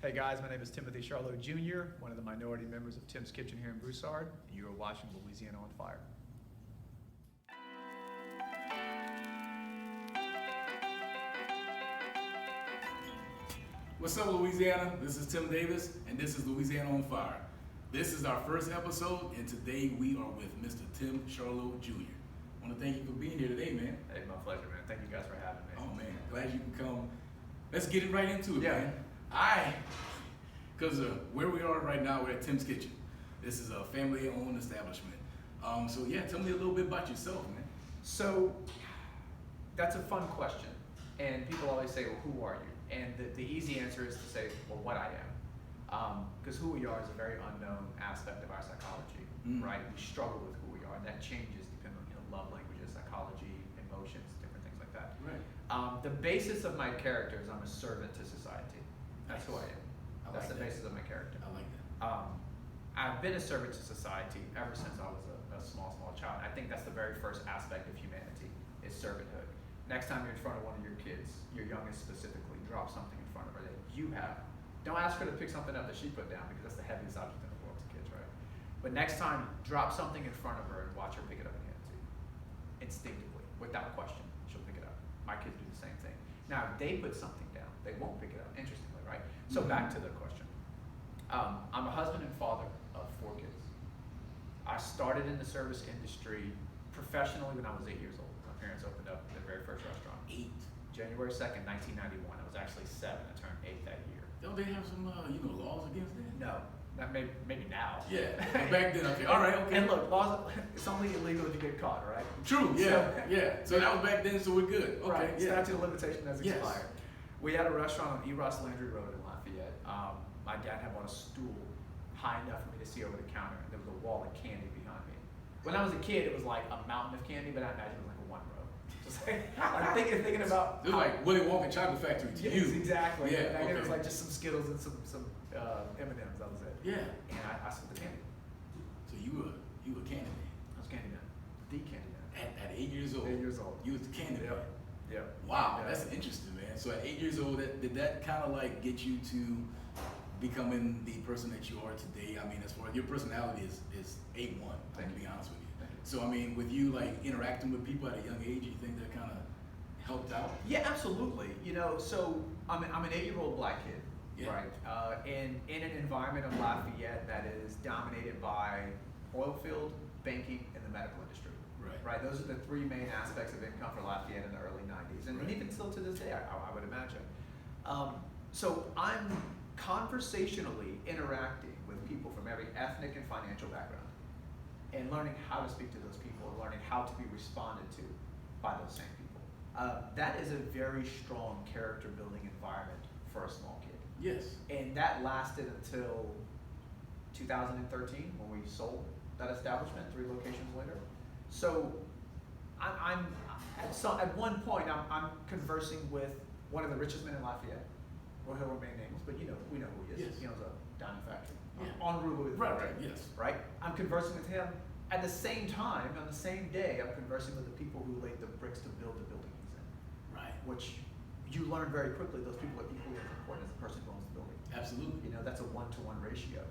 Hey guys, my name is Timothy Sharlow Jr., one of the minority members of Tim's Kitchen here in Broussard, and you are watching Louisiana On Fire. What's up, Louisiana? This is Tim Davis, and this is Louisiana On Fire. This is our first episode, and today we are with Mr. Tim Sharlow Jr. I want to thank you for being here today, man. Hey, my pleasure, man. Thank you guys for having me. Oh, man, glad you can come. Let's get it right into it, Yeah. man. Because where we are right now, we're at Tim's Kitchen. This is a family-owned establishment. So yeah, tell me a little bit about yourself, man. So, that's a fun question, and people always say, well, who are you? And the easy answer is to say, well, what I am. Because who we are is a very unknown aspect of our psychology, right? We struggle with who we are, and that changes depending on love languages, psychology, emotions, different things like that. Right. The basis of my character is I'm a servant to society. That's who I am. That's the basis of my character. I like that. I've been a servant to society ever since I was a small child. I think that's the very first aspect of humanity, is servanthood. Next time you're in front of one of your kids, your youngest specifically, drop something in front of her that you have. Don't ask her to pick something up that she put down, because that's the heaviest object in the world to kids, right? But next time, drop something in front of her and watch her pick it up and hand it to you. Instinctively, without question, she'll pick it up. My kids do the same thing. Now, if they put something down, they won't pick it up, interestingly, right? So back to the question. I'm a husband and father of 4 kids. I started in the service industry professionally when I was 8 years old. My parents opened up their very first restaurant. 8. January 2nd, 1991. I was actually 7. I turned 8 that year. Don't they have some, laws against that? No, not maybe now. Yeah, back then, okay. All right, okay. And look, laws, it's only illegal if you get caught, right? True, yeah, yeah. So that was back then, so we're good. Okay, Right, yeah. statute of limitation has Yes. expired. We had a restaurant on Eros Landry Road in Lafayette. My dad had bought a stool high enough for me to see over the counter, and there was a wall of candy behind me. When I was a kid, it was like a mountain of candy, but I imagine it was like a 1 row. Just like, I'm thinking about. It was like Willy Wonka Chocolate Factory to Yes, you. exactly. Yeah, Back then it was okay. like just some Skittles and some M&Ms. That was it. Yeah. And I saw the candy. So you were candy man. I was candy man, the candy man. At 8 years old. 8 years old. You was the candy man. Yep. Wow, Yeah. that's interesting, man. So at 8 years old, did that kind of like get you to becoming the person that you are today? I mean, as far as your personality is A1, to be honest with you. Thank you. So I mean, with you like interacting with people at a young age, you think that kind of helped out? Yeah, absolutely. So I'm an 8-year-old black kid, Yeah. right? In an environment of Lafayette that is dominated by oil field, banking, and the medical industry. Right. Right. Those are the 3 main aspects of income for Lafayette in the early '90s, and Right. even still to this day, I would imagine. So I'm conversationally interacting with people from every ethnic and financial background, and learning how to speak to those people, and learning how to be responded to by those same people. That is a very strong character building environment for a small kid. Yes. And that lasted until 2013 when we sold that establishment 3 locations later. So I'm at one point I'm conversing with one of the richest men in Lafayette. Well, he'll remain nameless, but we know who he is. Yes. He owns a diamond factory Yeah. on Route Louis. Right, yes. Right? I'm conversing with him. At the same time, on the same day, I'm conversing with the people who laid the bricks to build the building he's in. Right. Which you learn very quickly, those people are equally as important as the person who owns the building. Absolutely. That's a 1-to-1 ratio.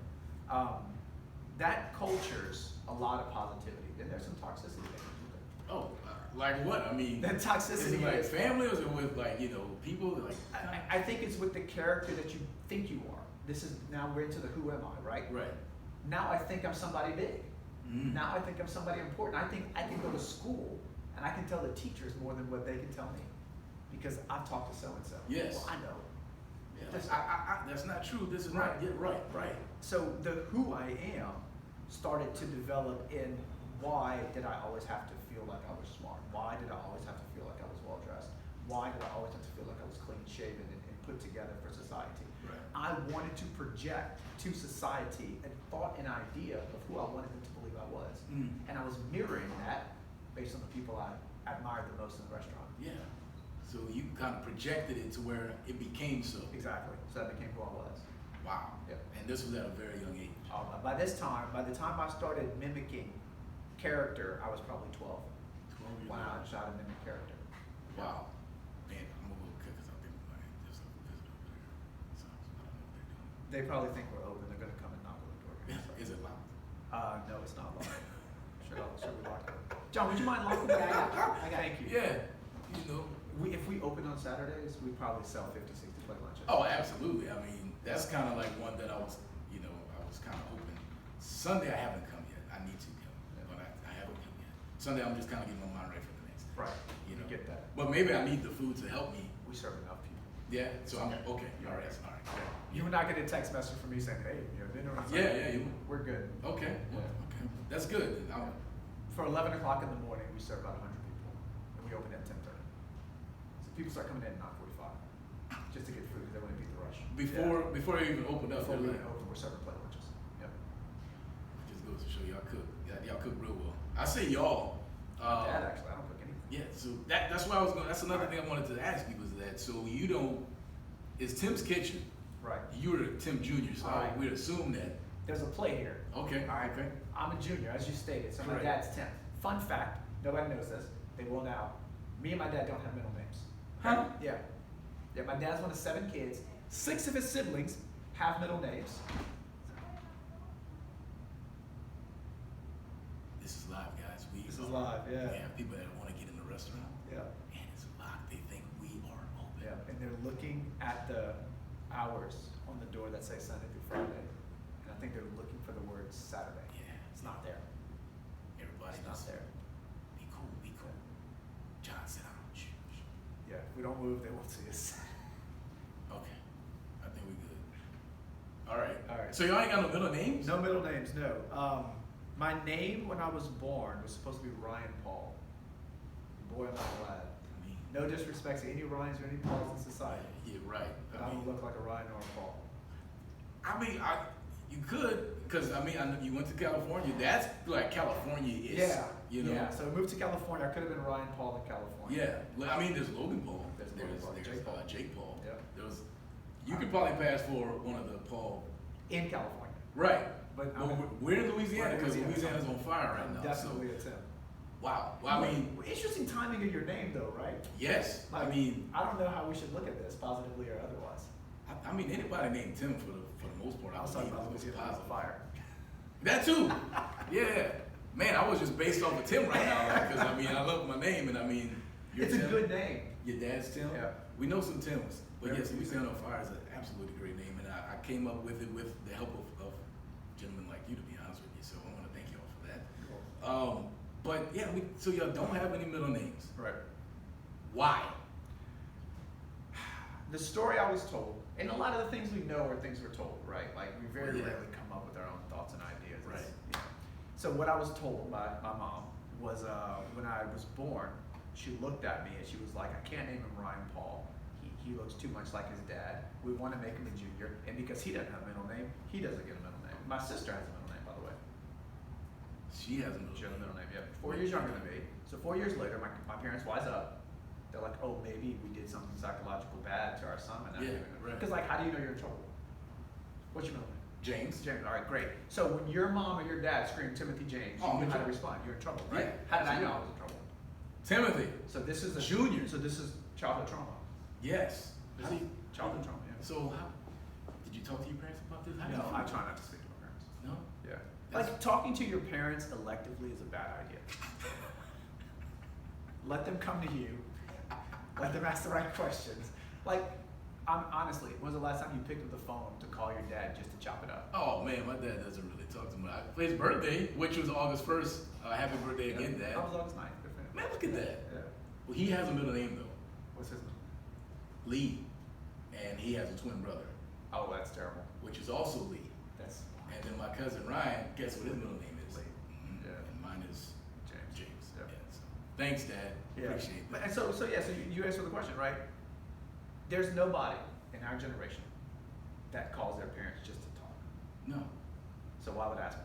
That cultures a lot of positivity. Then there's some toxicity there. Oh, like what? I mean, That toxicity is it like is- family, or is it with like people? Like I think it's with the character that you think you are. This is, now we're into the who am I, right? right. Now I think I'm somebody big. Mm. Now I think I'm somebody important. I think I can go to school and I can tell the teachers more than what they can tell me, because I've talked to so and so. Yes. Well, I know. Yeah, That's- that's not true. This is Right. not. Yeah, right. So the who I am started to develop in why did I always have to feel like I was smart? Why did I always have to feel like I was well dressed? Why did I always have to feel like I was clean shaven and put together for society? Right. I wanted to project to society a thought and idea of who I wanted them to believe I was. Mm. And I was mirroring that based on the people I admired the most in the restaurant. Yeah. So you kind of projected it to where it became so. Exactly. So that became who I was. Wow. Yep. And this was at a very young age. By the time I started mimicking character, I was probably 12. 12 years When I old. tried to mimic character. Wow. Man, I'm a little cut because I think I just visited over there. So I don't know what they're doing. They probably think we're open. They're gonna come and knock on the door. Is it locked? No, it's not locked. Should we lock it? John, would you mind locking it? Yeah, I got it. Thank you. Yeah, you know. If we open on Saturdays, we probably sell 50, 60 plate lunches. Oh, absolutely. I mean, that's kind of like one that I was kind of hoping. Sunday I haven't come yet. I need to come, but I haven't come yet. Sunday I'm just kind of getting my mind right for the next. Right. You know. Get that. But maybe I need the food to help me. We serve enough people. Yeah. So I'm okay. You're All right. okay. All right. Yeah. You would not get a text message from me saying, "Hey, you have dinner on Yeah. Sunday." Yeah. We're good. Okay. Yeah. Okay. That's good. For 11 o'clock in the morning, we serve about 100 people, and we open at 10:30. So people start coming in at 9:45 just to get food because they want to beat the rush. Before you even open up. Before we Right? even open, we're serving plate lunches. Yep. It just goes to show y'all cook. Y'all cook real well. I say y'all. Dad, actually, I don't cook anything. Yeah. So that's why I was going. That's another thing I wanted to ask you was that. So you don't. It's Tim's Kitchen. Right. You're Tim Jr. So All right. we'd assume that. There's a play here. Okay. All right. Okay. I'm a junior, as you stated, so my Correct. dad's 10th. Fun fact, nobody knows this. They will now. Me and my dad don't have middle names. Huh? Yeah. Yeah, my dad's one of 7 kids. 6 of his siblings have middle names. This is live, guys. This is live, yeah. We have people that want to get in the restaurant, Yeah. and it's locked. They think we are open. Yeah, and they're looking at the hours on the door that say Sunday through Friday. And I think they're looking for the word Saturday. Yeah. It's not there. Everybody It's not just there. be cool. Be cool. John, sit down. Shh, shh. Yeah, if we don't move, they won't see us. Okay. I think we good. All right. All right. So y'all ain't got no middle names? No middle names, no. My name when I was born was supposed to be Ryan Paul. Boy, am I glad. I mean, No disrespect to any Ryans or any Pauls in society, yeah, right. but I don't look like a Ryan or a Paul. You could, because I know you went to California. That's like California is. Yeah, You know. yeah. So I moved to California. I could have been Ryan Paul in California. Yeah. I mean, there's Logan Paul. There's Logan Paul, Jake Paul. Jake Paul. Yeah. There was. You could probably pass for one of the Paul. In California. Right. But Well, we're in Louisiana because Louisiana. Louisiana's on fire right now. Definitely So. a Tim. Wow. Well, I mean, Interesting timing of your name, though, right? yes. I mean, I don't know how we should look at this, positively or otherwise. I mean, anybody named Tim for the most part. I was talking about Louisiana On Fire. That too. Yeah. Man, I was just based off of Tim right now because I mean, I love my name and I mean, you're It's Tim. a good name. Your dad's Tim? Yeah. We know some Tims, but Yeah. yes, Louisiana On Fire is an absolutely great name, and I came up with it with the help of gentlemen like you, to be honest with you. So I want to thank you all for that. But yeah, so y'all don't have any middle names. Right. Why? The story I was told, and a lot of the things we know are things we're told, right? Like we very Yeah. rarely come up with our own thoughts and ideas. Right. You know. So what I was told by my mom was when I was born, she looked at me and she was like, I can't name him Ryan Paul. He looks too much like his dad. We want to make him a junior, and because he doesn't have a middle name, he doesn't get a middle name. My sister has a middle name, by the way. She has a She has a middle middle name. name, yeah. 4 years younger than me. So 4 years later, my parents wise up. They're like, oh, maybe we did something psychological bad to our son. Yeah, right. Because like, how do you know you're in trouble? What's your middle name? James. James. All right, great. So when your mom or your dad screamed Timothy James, Oh, you I'm knew in how to trouble. respond. You're in trouble, right? Yeah, How did I know I absolutely. was in trouble? Timothy. So this is a Junior. So this is childhood trauma. Yes. This is childhood trauma. Yeah. So how did you talk to your parents about this? How did No, you I feel? try not to speak to my parents. No. Yeah. That's- Like talking to your parents electively is a bad idea. Let them come to you. Let them ask the right questions. Like, honestly, when was the last time you picked up the phone to call your dad just to chop it up? Oh man, my dad doesn't really talk to me. For his birthday, which was August 1st, happy birthday again, Dad. That was August 9th. Good for him. Man, look at that. Yeah. Well, he has a middle name though, What's his name? Lee, and he has a twin brother, Oh, that's terrible. which is also Lee. That's And then my cousin Ryan, guess what his middle name is? Lee. Mhm. Yeah. And mine is James. James. Yeah. So, thanks, Dad. Yeah. Appreciate that. And so you answer the question, right? There's nobody in our generation that calls their parents just to talk. No. So why would I ask?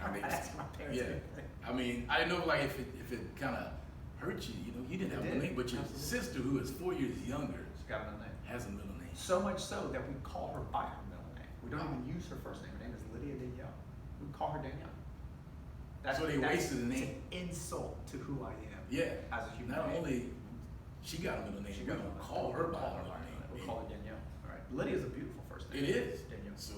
I mean, ask my parents yeah. anything. I mean, I didn't know like if it kind of hurt you. You know, you didn't It have a did. middle name, but your Absolutely. sister, who is 4 years younger, She's got a middle name. has a middle name. So much so that we call her by her middle name. We don't Wow. even use her first name. Her name is Lydia Danielle. We call her Danielle. So they wasted the name. It's an insult to who I am. Yeah. As a human Not being. only she got a middle name, She we got don't a call her by Call her her middle by her name. name. We'll call her Danielle. All right. Lydia's a beautiful first name. It is. Danielle. So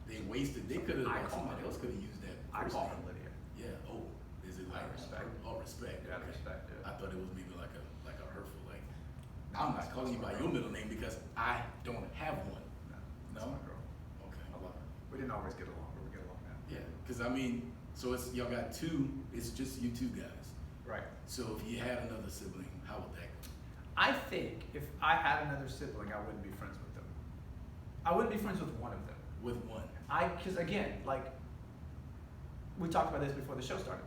they wasted. They could have. I Like, call somebody her- else could have used that. I first call name. her Lydia. Yeah. Oh, is it like Respect. Oh, respect. Yeah, Okay. respect, yeah. I thought it was maybe like a hurtful like. I'm not calling you by your middle name because I don't have one. No, No? that's my girl. Okay. I love her. We didn't always get along, but we get along now. Yeah, because I mean, so it's y'all got two. It's just you two guys. Right. So if you had another sibling, how would that go? I think if I had another sibling, I wouldn't be friends with them. I wouldn't be friends with one of them. With one. Because again, like, we talked about this before the show started.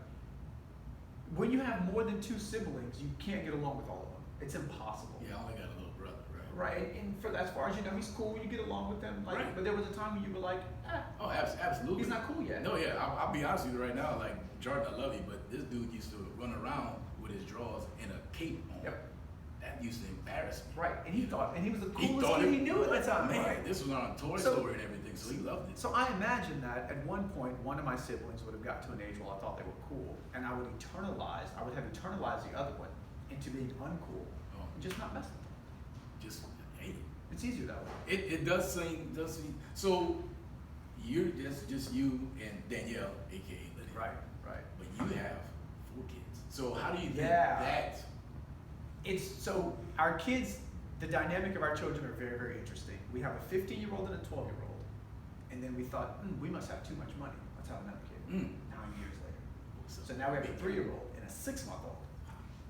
When you have more than two siblings, you can't get along with all of them. It's impossible. Yeah, I only got a little brother, right? Right, and for as far as you know, he's cool. You get along with him. Like, Right. but there was a time when you were like, Oh, absolutely. he's not cool yet. No, yeah, I'll be honest with you right now. Like, Jordan, I love you, but this dude used to run around with his drawers and a cape on. Yep. That used to embarrass me. Right, and he thought, and he was the He coolest thought kid it- he knew at the time. Man, Right. this was on Toy So- Story and everything, so he loved it. So I imagine that at one point, one of my siblings would have got to an age where I thought they were cool, and I would have internalized the other one into being uncool Oh. and just not mess with them. Just hey, It's easier that way. it does seem so. You're just you and Danielle, aka Lydia. Right. But you have 4 kids. So how do you think Yeah. that? So our kids, the dynamic of our children are very, very interesting. We have a 15-year-old and a 12-year-old, and then we thought, we must have too much money. Let's have another kid. 9 years later. So now we have a 3-year-old and a 6-month-old,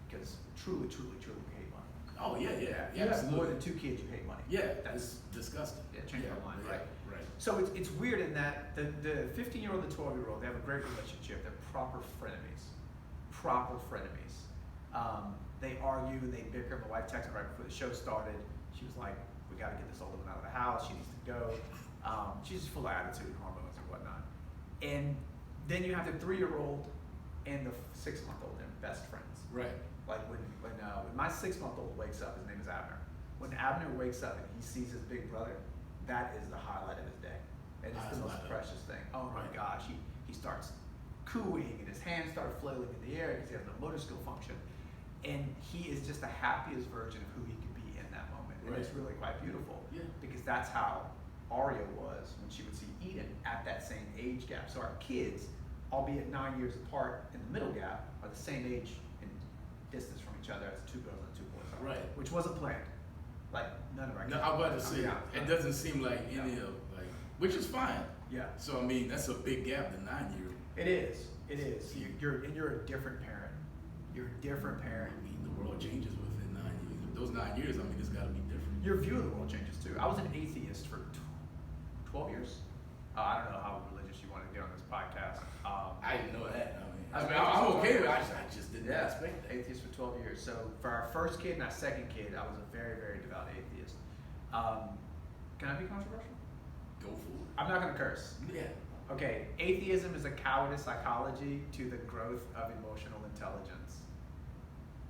because truly, truly, truly, we hate money. Oh yeah, You have absolutely. more than 2 kids, you hate money. Yeah, That's that's disgusting. Yeah, change our mind, right? Right. So it's weird in that the 15-year-old and the 12-year-old, they have a great relationship. They're proper frenemies. Proper frenemies. They argue and they bicker. My wife texted me right before the show started. She was like, we got to get this older one out of the house. She needs to go. She's just full of attitude, hormones and whatnot. And then you have the 3-year-old and the 6-month-old. They're best friends. Right. Like when my 6-month-old wakes up, his name is Abner. When Abner wakes up and he sees his big brother, that is the highlight of his day. And it's the most precious thing. Oh my gosh, he starts cooing and his hands start flailing in the air because he has no motor skill function. And he is just the happiest version of who he could be in that moment. And it's really quite beautiful. Yeah. Because that's how Aria was when she would see Eden at that same age gap. So our kids, albeit 9 years apart in the middle gap, are the same age in distance from each other as 2 girls and 2 boys are. Right. Which wasn't planned. Like none of our No, kids. I'm about to say it doesn't seem like Yeah. any of like, which is fine. Yeah. So I mean, that's a big gap. The 9-year-old. It is. It is. You're a different parent. You're a different parent. I mean, the world changes within 9 years. Those 9 years, I mean, it's got to be different. Your view of the world changes too. I was an atheist for 12 years. I don't know how religious you want to get on this podcast. I didn't know that. I was I'm okay with it. I just didn't Yeah, expect that. atheist for 12 years. So for our first kid and our second kid, I was a very, very devout atheist. Can I be controversial? Go for it. I'm not going to curse. Yeah. Okay, atheism is a cowardice psychology to the growth of emotional intelligence.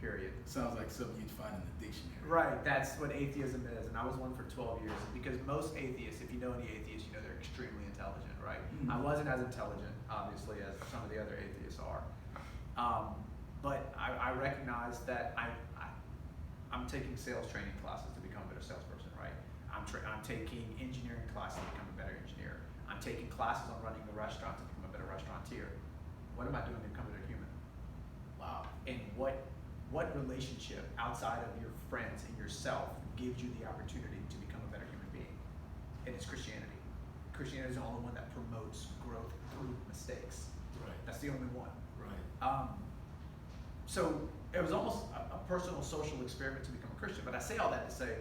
Period. Sounds like something you'd find in the dictionary. Right, that's what atheism is, and I was one for 12 years. Because most atheists, if you know any atheists, you know they're extremely intelligent, right? Mhm. I wasn't as intelligent, obviously, as some of the other atheists are. But I recognize that I'm taking sales training classes to become a better salesperson, right? I'm taking engineering classes to become a better engineer. I'm taking classes on running a restaurant to become a better restaurateur. What am I doing to become a better human? Wow. And what relationship outside of your friends and yourself gives you the opportunity to become a better human being? And it's Christianity. Christianity is the only one that promotes growth through mistakes. Right. That's the only one. Right. So it was almost a personal social experiment to become a Christian. But I say all that to say,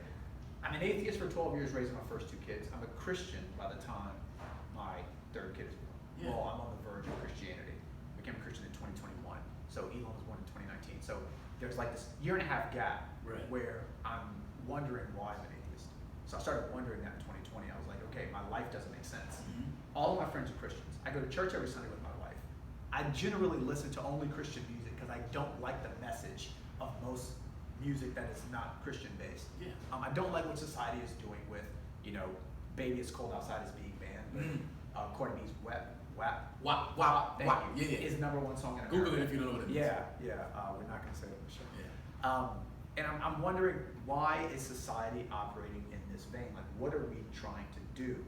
I'm an atheist for 12 years raising my first 2 kids. I'm a Christian by the time my 3rd kid is born. Yeah. Well, I'm on the verge of Christianity. I became a Christian in 2021. So Elon was born in 2019. So there's like this 1.5 year gap Right. where I'm wondering why I'm an atheist. So I started wondering that in 2020. I was like, okay, my life doesn't make sense. Mhm. All of my friends are Christians. I go to church every Sunday with my wife. I generally listen to only Christian music because I don't like the message of most music that is not Christian based. Yeah. I don't like what society is doing with, Baby It's Cold Outside is being banned. But, Courtney B's WAP. Thank you. Yeah. Is #1 song in America. Google it if you don't know what it means. Yeah. We're not going to say it on the show. Yeah. And I'm wondering, why is society operating in this vein? Like, what are we trying to do?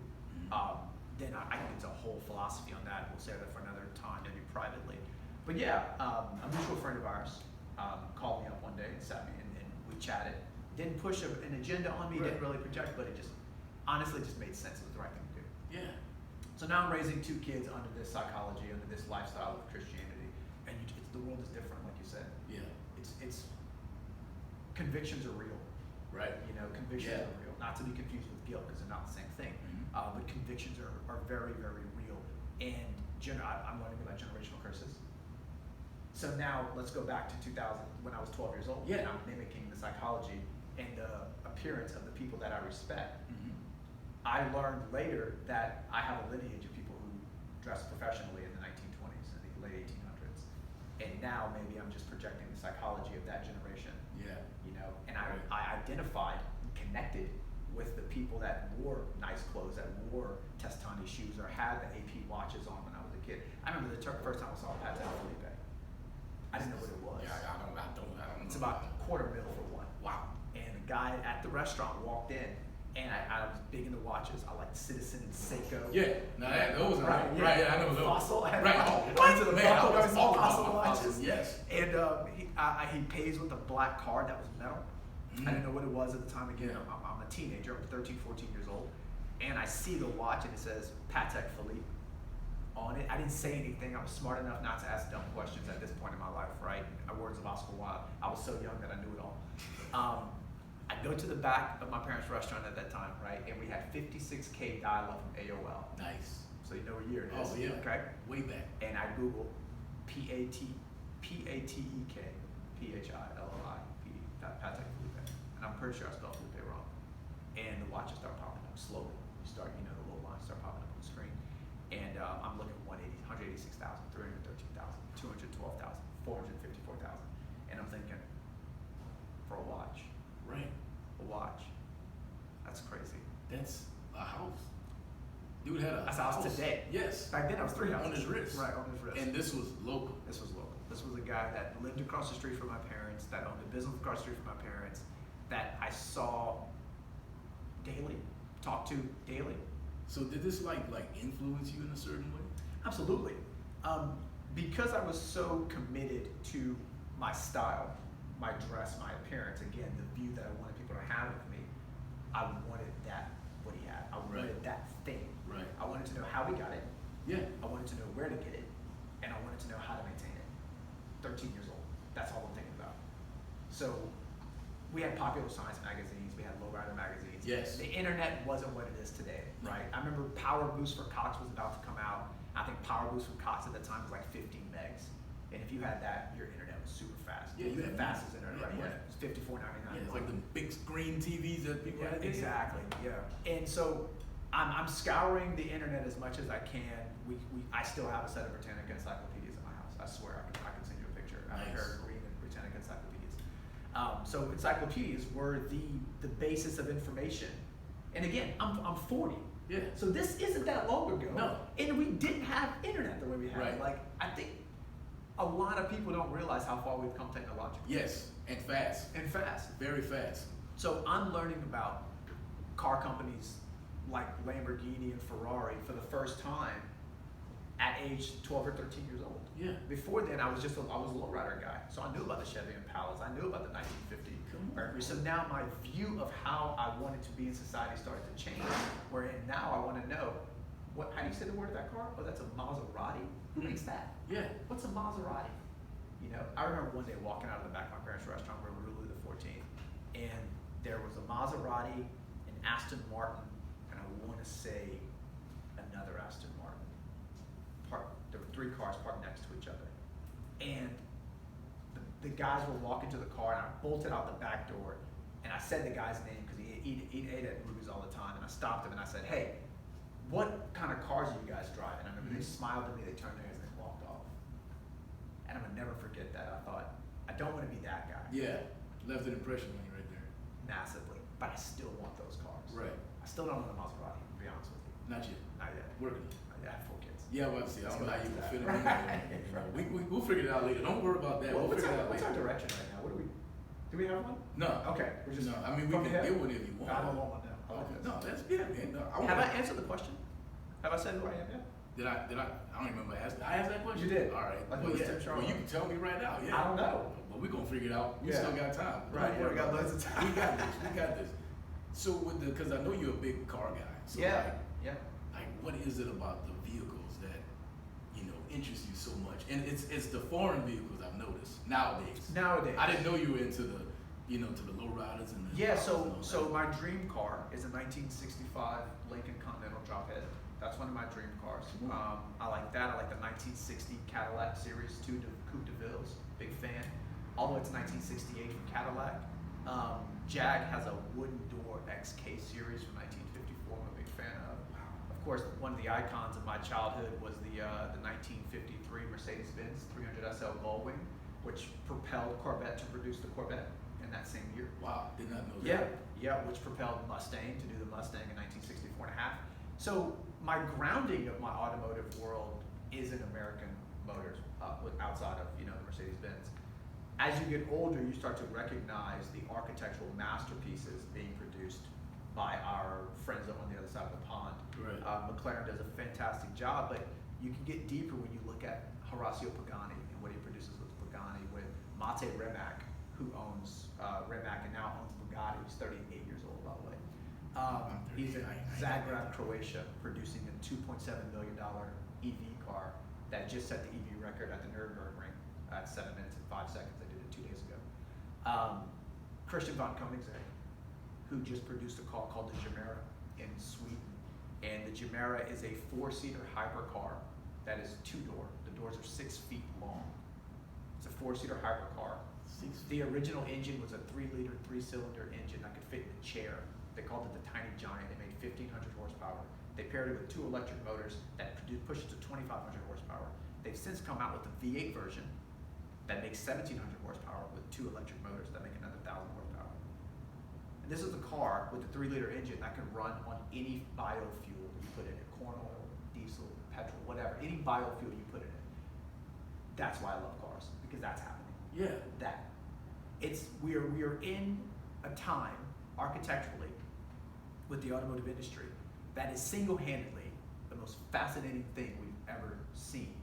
Then I can get into a whole philosophy on that. We'll save that for another time, maybe privately. But yeah, a mutual friend of ours called me up one day and sat me and we chatted. Didn't push an agenda on me, didn't really project, but it just honestly just made sense. It was the right thing to do. Yeah. So now I'm raising 2 kids under this psychology, under this lifestyle of Christianity, and the world is different, like you said. Yeah. It's convictions are real. Right. You know, convictions are real. Not to be confused with guilt, because they're not the same thing. But convictions are very, very real. And I'm learning about generational curses. So now let's go back to 2000, when I was 12 years old. Yeah. And I'm mimicking the psychology and the appearance of the people that I respect. I learned later that I have a lineage of people who dressed professionally in the 1920s and the late 1800s. And now maybe I'm just projecting the psychology of that generation. Yeah. You know, and I identified and connected with the people that wore nice clothes, that wore Testani shoes, or had the AP watches on when I was a kid. I remember the first time I saw Patek Philippe. I didn't know what it was. Yeah, I don't It's about $250,000 for one. Wow. And a guy at the restaurant walked in, and I was big into watches. I liked Citizen and Seiko. Yeah. No, those are right. Right. Yeah, I know those. Fossil. Right. Oh, Went to the man, Fossil. I was all Fossil about watches. Yes. And he pays with a black card that was metal. I didn't know what it was at the time. Again, I'm a teenager. I'm 13, 14 years old. And I see the watch, and it says Patek Philippe on it. I didn't say anything. I was smart enough not to ask dumb questions at this point in my life, right? Words of Oscar Wilde. I was so young that I knew it all. I go to the back of my parents' restaurant at that time, right? And we had 56K dial-up from AOL. Nice. So you know what year it is. Oh, yeah. Okay? Way back. And I Google Patek Philippe, Patek Philippe. And I'm pretty sure I spelled Philippe wrong. And the watches start popping up slowly. You start, the little lines start popping up on the screen. And I'm looking at 186,000, 313,000, 212,000, 454,000. And I'm thinking, for a watch. Right. A watch. That's crazy. That's a house. Dude had a That's a house today. Yes. Back then I was 3 houses. On his wrist. Right, on his wrist. And this was local. This was local. This was a guy that lived across the street from my parents, that owned a business across the street from my parents, that I saw daily, talked to daily. So did this like influence you in a certain way? Absolutely. Because I was so committed to my style, my dress, my appearance, again, the view that I wanted people to have of me, I wanted what he had. I wanted that thing. Right. I wanted to know how we got it. Yeah. I wanted to know where to get it, and I wanted to know how to maintain it. 13 years old. That's all I'm thinking about. So we had Popular Science magazines, we had Lowrider magazines. Yes. The internet wasn't what it is today, right? I remember Power Boost for Cox was about to come out. I think Power Boost for Cox at the time was like 15 megs. And if you had that, your internet was super fast. Yeah, you had the fastest internet, right? Yeah. It was $54.99. Yeah, it's like the big screen TVs that people had. Exactly. Yeah. And so I'm scouring the internet as much as I can. I still have a set of Britannica encyclopedias in my house. I swear I can send you a picture. I have a pair of green and Britannica encyclopedias. So encyclopedias were the basis of information. And again, I'm 40. Yeah. So this isn't that long ago. No. And we didn't have internet the way we have it. Right. Like, I think a lot of people don't realize how far we've come technologically. Yes, and fast. And fast. Very fast. So I'm learning about car companies like Lamborghini and Ferrari for the first time at age 12 or 13 years old. Yeah. Before then, I was a lowrider guy. So I knew about the Chevy Impalas. I knew about the 1950 Mercury. So now my view of how I wanted to be in society started to change. Wherein now I want to know, how do you say the word of that car? Oh, that's a Maserati? Who makes that? Yeah. What's a Maserati? I remember one day walking out of the back of my parents' restaurant where we were Louis XIV, and there was a Maserati, an Aston Martin, and I want to say another Aston Martin. There were 3 cars parked next to each other. And the guys were walking to the car, and I bolted out the back door, and I said the guy's name because he ate at Ruby's all the time, and I stopped him and I said, hey, what kind of cars do you guys drive? And I remember they smiled at me, they turned their heads, and they walked off. And I'm gonna never forget that. I thought, I don't want to be that guy. Yeah, left an impression on you right there. Massively, but I still want those cars. Right. I still don't want a Maserati, to be honest with you. Not yet. Not yet. Working. I have 4 kids. Yeah, well, see, I don't know how you can fit them in Right. there. We'll figure it out later. Don't worry about that. We'll What's figure it out our later. direction right now? Do we have one? No. Okay, we're just No, I mean, we from can hip? get one if you want. I don't want one now. Okay. No, that's good, man. No, Have I answered the question? Have I said who I am yet? Did I? I don't remember asking. I asked that question. You did. All right. Like, well, who's yeah. Tim Sharlow? Well, you can tell me right now. Yeah. I don't know. But we're gonna figure it out. We Yeah. still got time. Right. Don't Yeah, worry we got about loads it. of time. We got this. We got this. So with the, because I know you're a big car guy. So Yeah. Yeah. like, what is it about the vehicles that interest you so much? And it's the foreign vehicles I've noticed nowadays. Nowadays. I didn't know you were into the to the lowriders and the Yeah, cars and all so that. my dream car is a 1965 Lincoln Continental drophead. That's one of my dream cars. Ooh. I like that. I like the 1960 Cadillac Series 2 Coupe de Villes. Big fan. Although it's 1968 from Cadillac. Jag has a wooden door XK Series from 1954. I'm a big fan of. Of course, one of the icons of my childhood was the 1953 Mercedes-Benz 300 SL Gullwing, which propelled Corvette to produce the Corvette in that same year. Wow, did not know Yeah, that. yeah, which propelled Mustang to do the Mustang in 1964 and a half. So my grounding of my automotive world is in American motors, outside of the Mercedes-Benz. As you get older, you start to recognize the architectural masterpieces being produced by our friends on the other side of the pond. Right. McLaren does a fantastic job, but you can get deeper when you look at Horacio Pagani and what he produces with Pagani, with Mate Rimac, who owns Rimac and now owns Bugatti. He's 38 years old, by the way. He's in Zagreb, Croatia, producing a $2.7 million EV car that just set the EV record at the Nürburgring at 7 minutes and 5 seconds. I did it 2 days ago. Christian von Koenigsegg, who just produced a car called the Gemera in Sweden. And the Gemera is a 4-seater hypercar that is 2-door. The doors are 6 feet long. It's a 4-seater hypercar. The original engine was a 3-liter, 3-cylinder engine that could fit in a chair. They called it the Tiny Giant. They made 1,500 horsepower. They paired it with 2 electric motors that pushed it to 2,500 horsepower. They've since come out with the V8 version that makes 1,700 horsepower with 2 electric motors that make another 1,000 horsepower. And this is a car with a 3-liter engine that can run on any biofuel you put in it, corn oil, diesel, petrol, whatever, any biofuel you put in it. That's why I love cars, because that's happening. Yeah. We are in a time architecturally with the automotive industry that is single-handedly the most fascinating thing we've ever seen.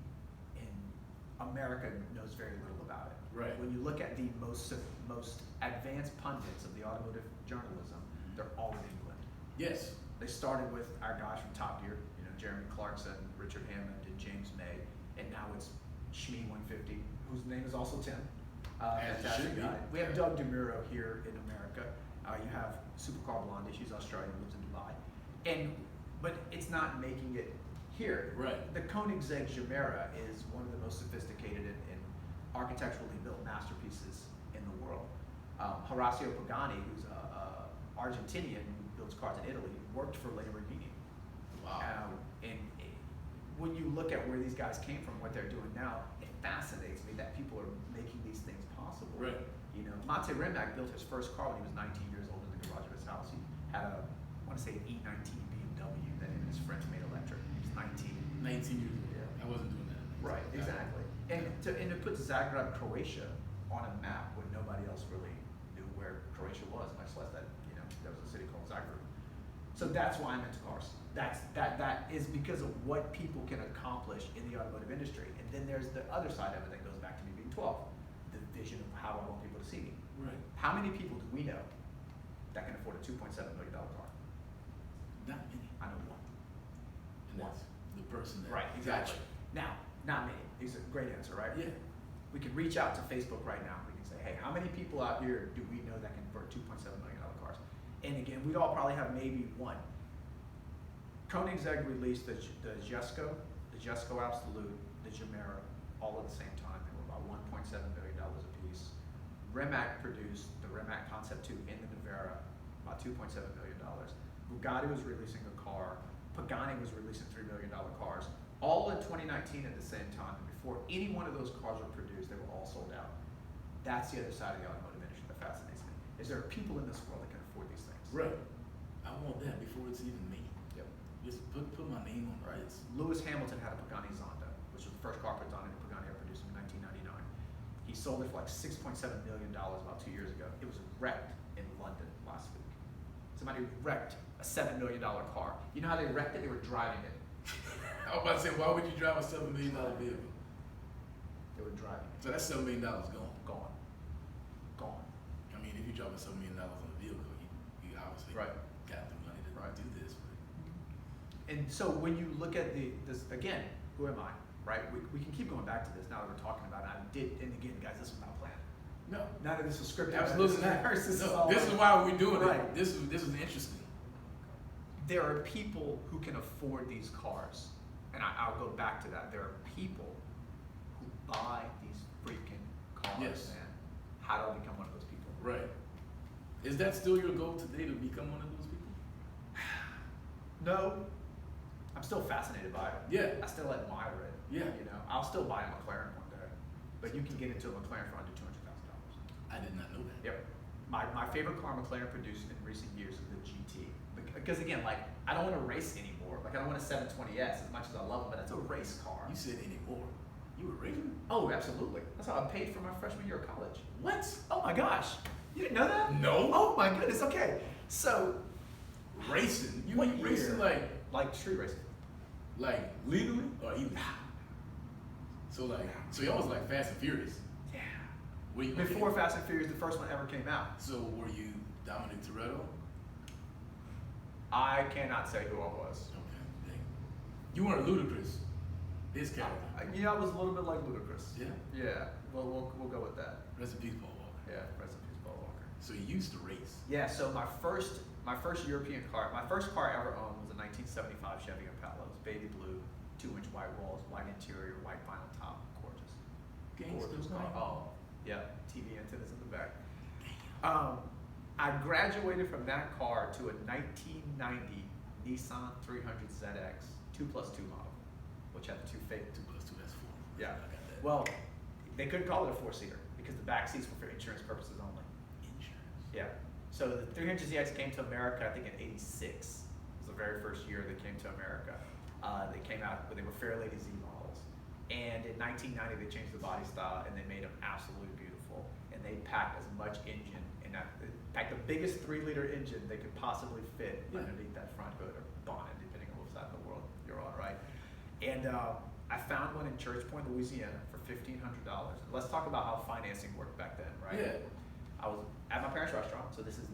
And America knows very little about it. Right. When you look at the most advanced pundits of the automotive journalism, they're all in England. Yes. They started with our guys from Top Gear, Jeremy Clarkson, Richard Hammond, and James May, and now it's Shmi 150, whose name is also Tim. Fantastic guy. We have Doug DeMuro here in America. You have Supercar Blondie, she's Australian, lives in Dubai. But it's not making it here. Right. The Koenigsegg Gemera is one of the most sophisticated and architecturally built masterpieces in the world. Horacio Pagani, who's a Argentinian who builds cars in Italy, worked for Lamborghini. Wow. When you look at where these guys came from, what they're doing now, it fascinates me that people are making these things possible. Right. Mate Rimac built his first car when he was 19 years old in the garage of his house. He had I want to say an E19 BMW that him and his friends made electric. He was 19. 19 years old. Yeah. I wasn't doing that. Right, exactly. And to put Zagreb, Croatia on a map when nobody else really knew where Croatia was, much less that, there was a city called Zagreb. So that's why I'm into cars. That is because of what people can accomplish in the automotive industry. And then there's the other side of it that goes back to me being 12, the vision of how I want people to see me. Right. How many people do we know that can afford a $2.7 million car? Not many. I know one. And that's the person that. Right, exactly. Now, not many. It's a great answer, right? Yeah. We can reach out to Facebook right now. We can say, hey, how many people out here do we know that can afford $2.7 million cars? And again, we'd all probably have maybe one. Koenigsegg released the Jesko, the Jesko Absolute, the Gemera, all at the same time. They were about $1.7 billion a piece. Rimac produced the Rimac Concept 2 in the Nevera, about $2.7 billion. Bugatti was releasing a car. Pagani was releasing $3 million cars, all in 2019 at the same time. And before any one of those cars were produced, they were all sold out. That's the other side of the automotive industry that fascinates me. Is there are people in this world that can afford these things? Right. I want that before it's even me. Yep. Just put my name on it. Right. Lewis Hamilton had a Pagani Zonda, which was the first car Pagani ever produced in 1999. He sold it for like $6.7 million about 2 years ago. It was wrecked in London last week. Somebody wrecked a a $7 million car. You know how they wrecked it? They were driving it. I was about to say, why would you drive a $7 million vehicle? They were driving it. So that's $7 million gone. Gone. I mean, if you drop $7 million on a vehicle, you obviously Right. got the money to do this. And so when you look at this again, who am I? Right? We can keep going back to this now that we're talking about it. And again, guys, this was not planned. No. None of this was scripted. Absolutely not. This is why we're doing it. This is interesting. There are people who can afford these cars. And I'll go back to that. There are people who buy these freaking cars, Yes. man. How do I become one of those people? Right. Is that still your goal today, to become one of those people? No. I'm still fascinated by it. Yeah. I still admire it. Yeah. You know, I'll still buy a McLaren one day. But you can get into a McLaren for under $200,000. I did not know that. Yep. My favorite car McLaren produced in recent years is the GT. Because again, like, I don't want to race anymore. Like, I don't want a 720S as much as I love it, but it's a race car. You said anymore. You were racing? Oh, absolutely. That's how I paid for my freshman year of college. What? Oh my gosh. You didn't know that? No. Oh my goodness. Okay. So, Racing? You what mean racing year? like street racing. like legally or illegally? So y'all was like Fast and Furious. Yeah. Were you, Before Fast and Furious, the first one ever came out. So were you Dominic Toretto? I cannot say who I was. Okay. Dang. You weren't Ludacris. This character. I was a little bit like Ludacris. Yeah. Yeah. Well, we'll go with that. Rest in peace, Paul Walker. Yeah. Rest in peace, Paul Walker. So you used to race. Yeah. So my first European car, my first car I ever owned was a 1975 Chevy Impala. It was baby blue, 2-inch white walls, white interior, white vinyl top, gorgeous. Gorgeous car. Oh, yeah. TV antennas in the back. I graduated from that car to a 1990 Nissan 300ZX 2+2 model, which had the two fake 2+2, that's 4. Yeah. I got that. Well, they couldn't call it a 4-seater because the back seats were for insurance purposes only. Insurance. Yeah. So the 300ZX came to America, I think in '86. It was the very first year they came to America. They came out, but they were Fairlady Z models. And in 1990, they changed the body style and they made them absolutely beautiful. And they packed as much engine in that, they packed the biggest 3-liter engine they could possibly fit underneath that front hood or bonnet, depending on what side of the world you're on, right? And I found one in Church Point, Louisiana for $1,500. Let's talk about how financing worked back then, right? Yeah. I was at my parents' restaurant, so this is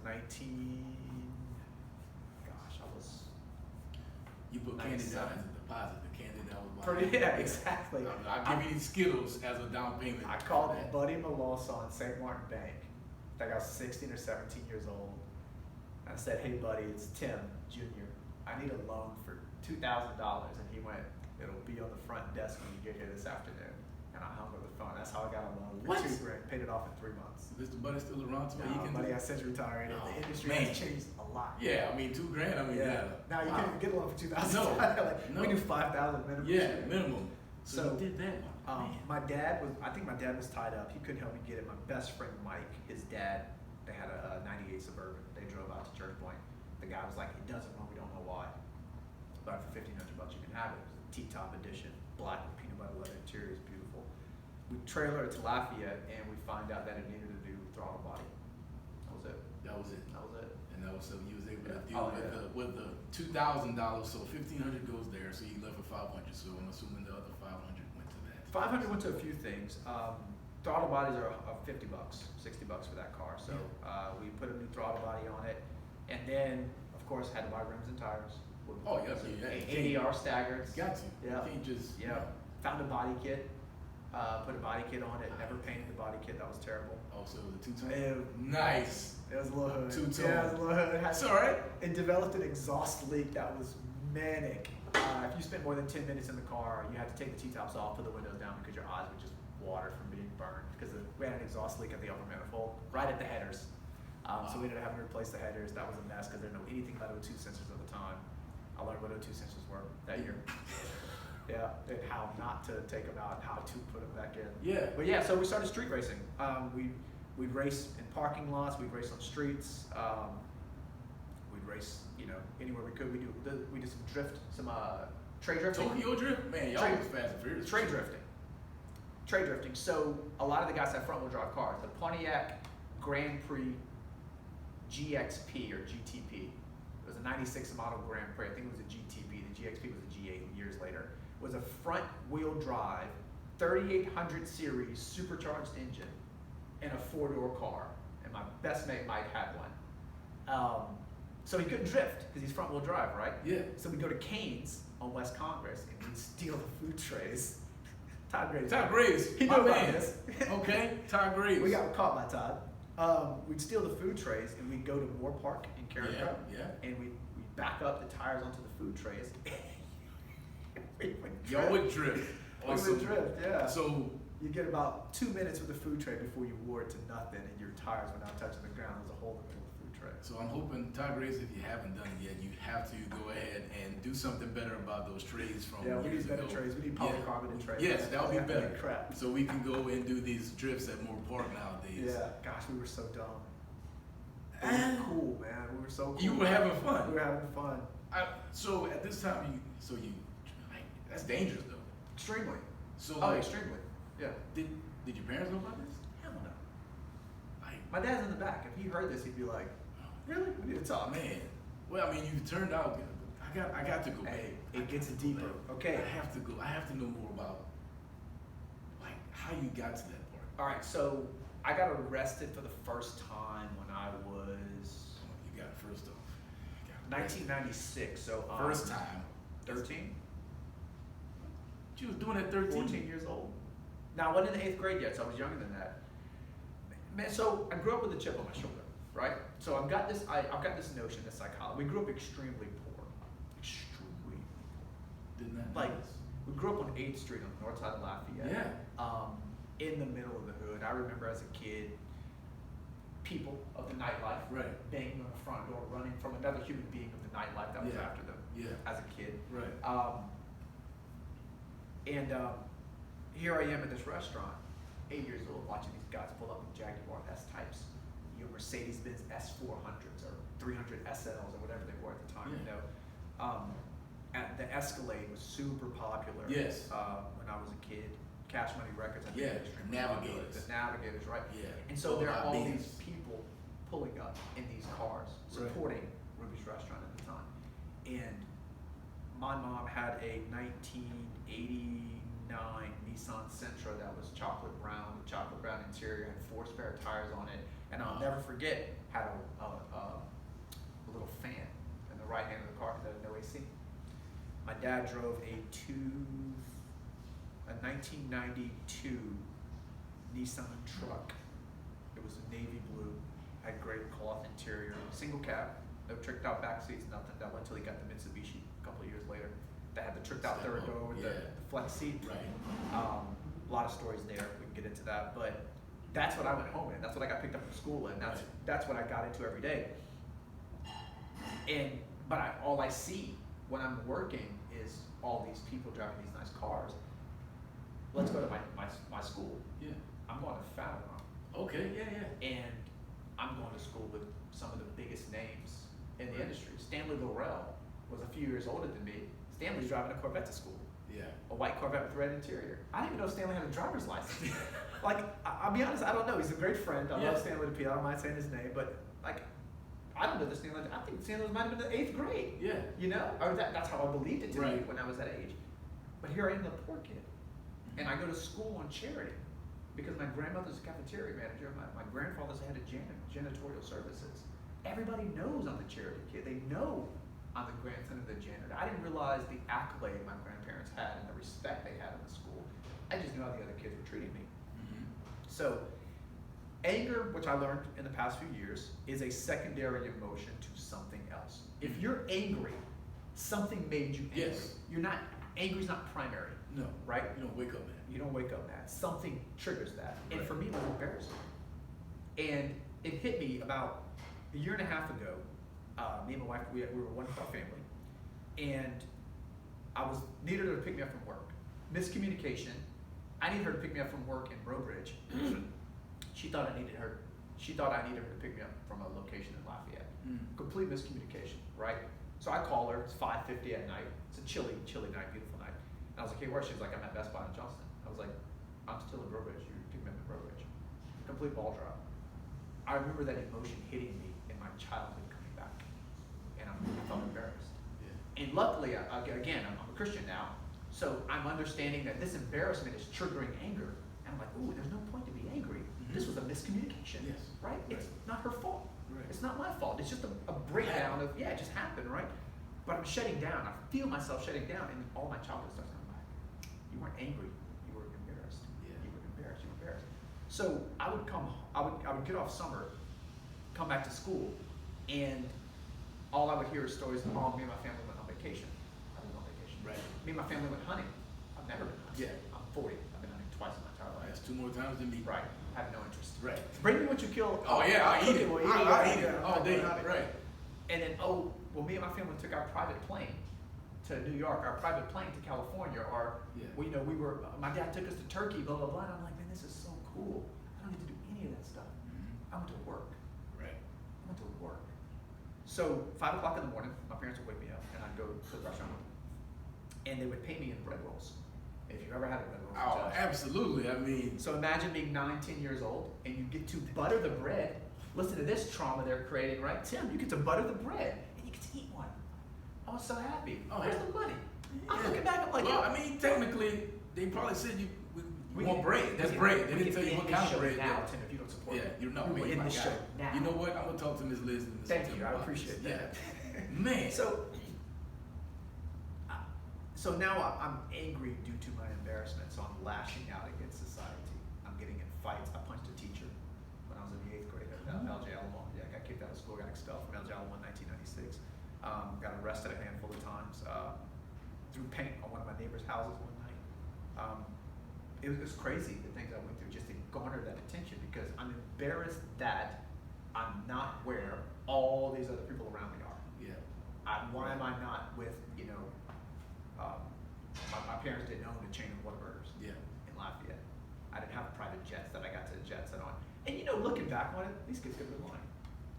You put candy down as a deposit. The candy that was pretty, yeah, exactly. I'll give you these Skittles as a down payment. I called Buddy Malosa on St. Martin Bank. I think I was 16 or 17 years old. I said, hey buddy, it's Tim Jr. I need a loan for $2,000. And he went, it'll be on the front desk when you get here this afternoon. And I hung up the phone. That's how I got a loan for $2 grand. Paid it off in 3 months. Is Mr. Buddy still around? No, Buddy has since retired. Oh, the industry man. has changed a lot. Yeah, I mean $2 grand. I mean, yeah. Now you can't even get a loan for $2,000. No, like, no. We do $5,000 minimum. Yeah, minimum. So you did that. I think my dad was tied up. He couldn't help me get it. My best friend Mike, his dad, they had a '98 Suburban. They drove out to Church Point. The guy was like, he doesn't run. We don't know why. But for $1,500 you can have it. It was a T-top edition, black with peanut butter leather interior. It's beautiful. We trailer it to Lafayette, and we find out that it needed to do throttle body. That was it. That was it. That was it. And that was something you was able to Yeah. deal with the $2,000. So $1,500 goes there. So you left with $500. So I'm assuming the other $500 went to that. 500 went to a few things. Throttle bodies are $50, $60 for that car. So we put a new throttle body on it, and then of course had to buy rims and tires. Oh yeah, ADR staggered. Got to. Yeah. You can't just. Yeah. Found a body kit. Put a body kit on it. Never painted the body kit. That was terrible. Oh, so it was a two-tone. Nice. It was a little hood. Two-tone. Yeah, it was a little hood. That's all right. It developed an exhaust leak that was manic. If you spent more than 10 minutes in the car, you had to take the T-tops off, put the windows down because your eyes would just water from being burned because we had an exhaust leak at the upper manifold, right at the headers. So we ended up having to replace the headers. That was a mess because they didn't know anything about O2 sensors at the time. I learned what O2 sensors were that year. Yeah, and how not to take them out and how to put them back in. Yeah. But yeah, so we started street racing. We'd race in parking lots. We'd race on streets. We'd race, anywhere we could. We did some trade drifting. Tokyo drift, man. Y'all was Fast and Furious. Trade drifting. So a lot of the guys have front wheel drive cars. The Pontiac Grand Prix GXP or GTP. It was a 96 model Grand Prix. I think it was a GTB. The GXP was a G8 years later. It was a front wheel drive, 3800 series supercharged engine in a 4-door car. And my best mate Mike had one. So he couldn't drift because he's front wheel drive, right? Yeah. So we go to Cane's on West Congress and we'd steal the food trays. Todd Graves. Todd Graves, He my knew about man. this. Okay, Todd Graves. We got caught by Todd. We'd steal the food trays and we'd go to Moore Park in Carrico. Yeah. And we'd back up the tires onto the food trays. We would drift. Y'all would drift. We would drift, yeah. So You get about 2 minutes with the food tray before you wore it to nothing and your tires were not touching the ground. There's a hole in the middle of the food tray. So I'm hoping, Todd Graves, if you haven't done it yet, you have to go ahead and do something better about those trays from Yeah, we years need better ago. trays. We need Yeah. polycarbonate trays. Yes, that would be That better. crap. So we can go and do these drifts at Moore Park nowadays. Yeah, gosh, we were so dumb. We And were cool, man. We were so cool. you were having We fun. were having fun. So at this time, like, that's dangerous though. Extremely. So Oh, like, extremely. Yeah. did your parents know about this? Hell no. Like, My dad's in the back. If he heard this, he'd be like, "Really? We need to talk." man. Well, I mean, you turned out good. But I got to go back. Hey, I it gets got to go deeper. back. Okay. I have to go. I have to know more about like how you got to that part. All right. So I got arrested for the first time when I was You got it first off. You got it. 1996. So First time. 13, She was doing it at 13. 14 years old. Now I wasn't in the 8th grade yet, so I was younger than that. Man, so I grew up with a chip on my shoulder, right? So I've got this notion, this psychology. We grew up extremely poor, extremely poor. Didn't that Like nice? we grew up on 8th Street on the north side of Lafayette. Yeah. In the middle of the hood. I remember as a kid, people of the nightlife Right. banging on the front door, running from another human being of the nightlife that was Yeah. after them. Yeah. As a kid. Right. Here I am at this restaurant, 8 years old, watching these guys pull up in Jaguar S-types, Mercedes-Benz S400s or 300 SLs or whatever they were at the time. Yeah. You know, and the Escalade was super popular. Yes. When I was a kid, Cash Money Records. I think Yeah, was extremely popular. Navigators. The Navigators, right? Yeah. And so there are all Benz. these people pulling up in these cars, Right. supporting Ruby's Restaurant at the time. And my mom had a 1989 Nissan Sentra that was chocolate brown interior, had 4 spare tires on it, and I'll never forget, had a little fan in the right hand of the car because it had no AC. My dad drove a 1992 Nissan truck. It was a navy blue, had gray cloth interior, single cab, no tricked out back seats, nothing. That went until he got the Mitsubishi a couple of years later. That had the tricked out third door with the flex seat. Right. A lot of stories there. We can get into that, but that's what I went home in. That's what I got picked up from school, and that's what I got into every day. But all I see when I'm working is all these people driving these nice cars. Let's go to my school. Yeah. I'm going to Fallon, Okay. Yeah. and I'm going to school with some of the biggest names in the industry. Stanley Laurel was a few years older than me. Stanley's driving a Corvette to school. Yeah. A white Corvette with red interior. I didn't even know Stanley had a driver's license. Like, I'll be honest, I don't know. He's a great friend. I love Stanley to P. I don't mind saying his name, but like, I don't know this Stanley. I think Stanley might have been in the 8th grade. Yeah. You know, or that's how I believed it to be Right. when I was that age. But here I am, the poor kid, and I go to school on charity because my grandmother's a cafeteria manager. My grandfather's head of janitorial services. Everybody knows I'm the charity kid. They know I'm the grandson of the janitor. I didn't realize the accolade my grandparents had and the respect they had in the school. I just knew how the other kids were treating me. Mm-hmm. So, anger, which I learned in the past few years, is a secondary emotion to something else. If you're angry, something made you angry. Yes. Angry's not primary. No. Right? You don't wake up mad. You don't wake up mad. Something triggers that. And Right. for me, it was embarrassing. And it hit me about a year and a half ago. Me and my wife, we were one car family. And I needed her to pick me up from work. Miscommunication. I needed her to pick me up from work in Robridge. She thought I needed her to pick me up from a location in Lafayette. Complete miscommunication, right? So I call her, it's 5:50 at night. It's a chilly night, beautiful night. And I was like, hey, where? She was like, I'm at Best Buy in Johnston. I was like, I'm still in Robridge. You pick me up in Robridge. Complete ball drop. I remember that emotion hitting me in my childhood coming back. And I'm I felt embarrassed. Yeah. And luckily, again, I'm a Christian now, so I'm understanding that this embarrassment is triggering anger. And I'm like, ooh, there's no point to be angry. This was a miscommunication, Yes. right? It's not her fault. Right. It's not my fault. It's just a breakdown of, it just happened, right? But I'm shutting down. I feel myself shutting down, and all my childhood starts coming back. You weren't angry. You were embarrassed. Yeah. You were embarrassed. You were embarrassed. So I would get off summer, come back to school, and all I would hear is stories of, oh, me and my family went on vacation. I went on vacation. Right. Me and my family went hunting. I've never been hunting. Yeah. I'm 40. I've been hunting twice in my entire life. That's 2 more times than me. Right. I have no interest. Right. Bring me what you kill. Oh yeah, I eat it. We'll I eat it all day. Right. And then, me and my family took our private plane to New York, our private plane to California, or, my dad took us to Turkey, blah, blah, blah. And I'm like, man, this is so cool. I don't need to do any of that stuff. I went to work. Right. I went to work. So 5 o'clock in the morning, my parents would wake me up, and I'd go to the restaurant, and they would pay me in bread rolls. If you've ever had a bread roll. Oh, absolutely. I mean, so imagine being 9, 10 years old, and you get to butter the bread. Listen to this trauma they're creating, right? Tim, you get to butter the bread, and you get to eat one. I was so happy. Oh, where's yeah. the money? I'm looking back, I'm like, well, I mean, technically, they probably said we want bread. That's bread. They didn't tell you what kind of bread. Now, Tim, if you don't support yeah, me. you know, we were in the show now. You know what? I'm gonna talk to Ms. Liz. And Ms. Thank Tim you. I about appreciate this. that. Yeah. Man. So now I'm angry due to my embarrassment, so I'm lashing out against society. I'm getting in fights. I punched a teacher when I was in the 8th grade at LJ Alamo. Yeah, I got kicked out of school, got expelled from LJ Alamo in 1996. Got arrested a handful of times. Threw paint on one of my neighbor's houses one night. It was crazy, the things I went through just to garner that attention, because I'm embarrassed that I'm not where all these other people around me are. Yeah. Why am I not with, my parents didn't own a chain of Whataburgers in Lafayette. I didn't have private jets that I got to jet set on. And looking back on it, these kids could have been lying.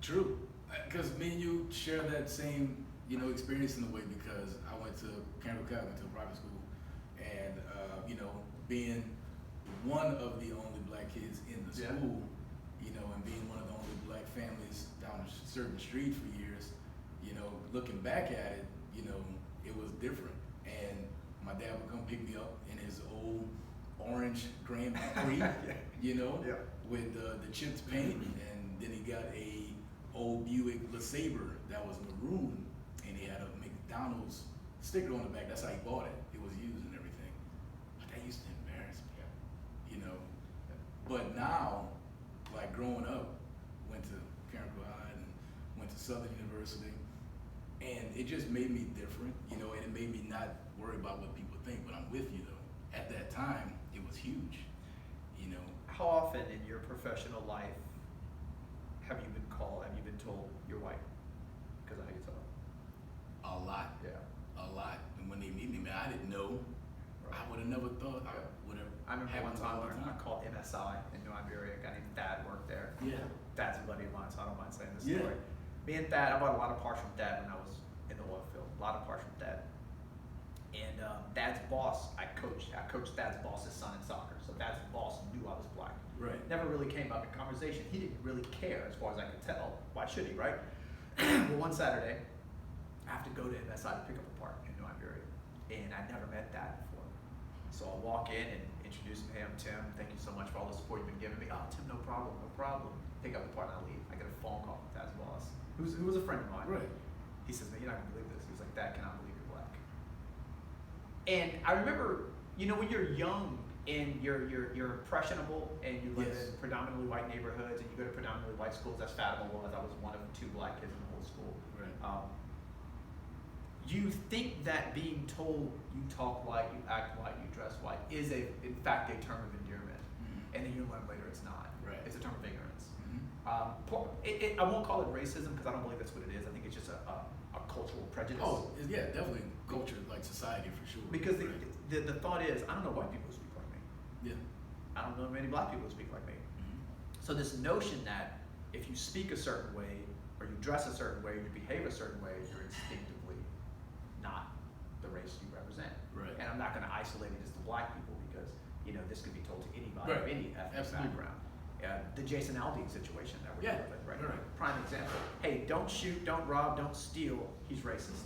True. Because me and you share that same, experience in a way, because I went to Campbell County, went to a private school, and, being one of the only black kids in the school, and being one of the only black families down a certain street for years, looking back at it, it was different. And my dad would come pick me up in his old orange Grand Prix, with the chipped paint, and then he got a old Buick LeSabre that was maroon, and he had a McDonald's sticker on the back. That's how he bought it. It was used and everything. But that used to embarrass me, But now, like growing up, went to Campbell High and went to Southern University, and it just made me different, and it made me not worry about what people think. But I'm with you though. At that time, it was huge, How often in your professional life have you been told you're white because of how you talk? A lot. Yeah. A lot. And when they meet me, man, I didn't know. Right. I would have never thought I would have. I remember one time I called MSI in New Iberia. A guy named Thad worked there. Yeah. Thad's a buddy of mine, so I don't mind saying this Yeah. story. Me and Thad, I bought a lot of parts from Thad when I was in the oil field. A lot of parts from Thad. And Thad's boss, I coached Thad's boss's son in soccer. So Thad's boss knew I was black. Right. Never really came up in conversation. He didn't really care, as far as I could tell. Why should he, right? Well, one Saturday, I have to go to MSI to pick up a part in New Iberia, and I never met Thad before. So I'll walk in and introduce him. Hey, I'm Tim. Thank you so much for all the support you've been giving me. Oh, Tim, no problem, no problem. Pick up the part and I leave. I get a phone call from Thad's boss, who was a friend of mine. Right. He says, man, you're not gonna believe this. He was like, Dad, cannot believe you're black. And I remember, when you're young and you're impressionable and you live in predominantly white neighborhoods and you go to predominantly white schools, that's fathomable, as I was one of 2 black kids in the whole school. Right. You think that being told you talk white, you act white, you dress white is in fact a term of endearment. Mm-hmm. And then you learn later it's not. Right. It's a term of ignorance. Mm-hmm. I won't call it racism because I don't believe that's what it is. I think it's just a cultural prejudice. Oh, yeah, definitely culture, like society for sure. Because right. the thought is, I don't know white people who speak like me. Yeah. I don't know many black people who speak like me. Mm-hmm. So this notion that if you speak a certain way, or you dress a certain way, or you behave a certain way, you're instinctively not the race you represent. Right. And I'm not going to isolate it just to black people because this could be told to anybody of Right. any ethnic Absolutely. background. The Jason Aldean situation that we're dealing with right now. Right. Prime example. Hey, don't shoot, don't rob, don't steal. He's racist.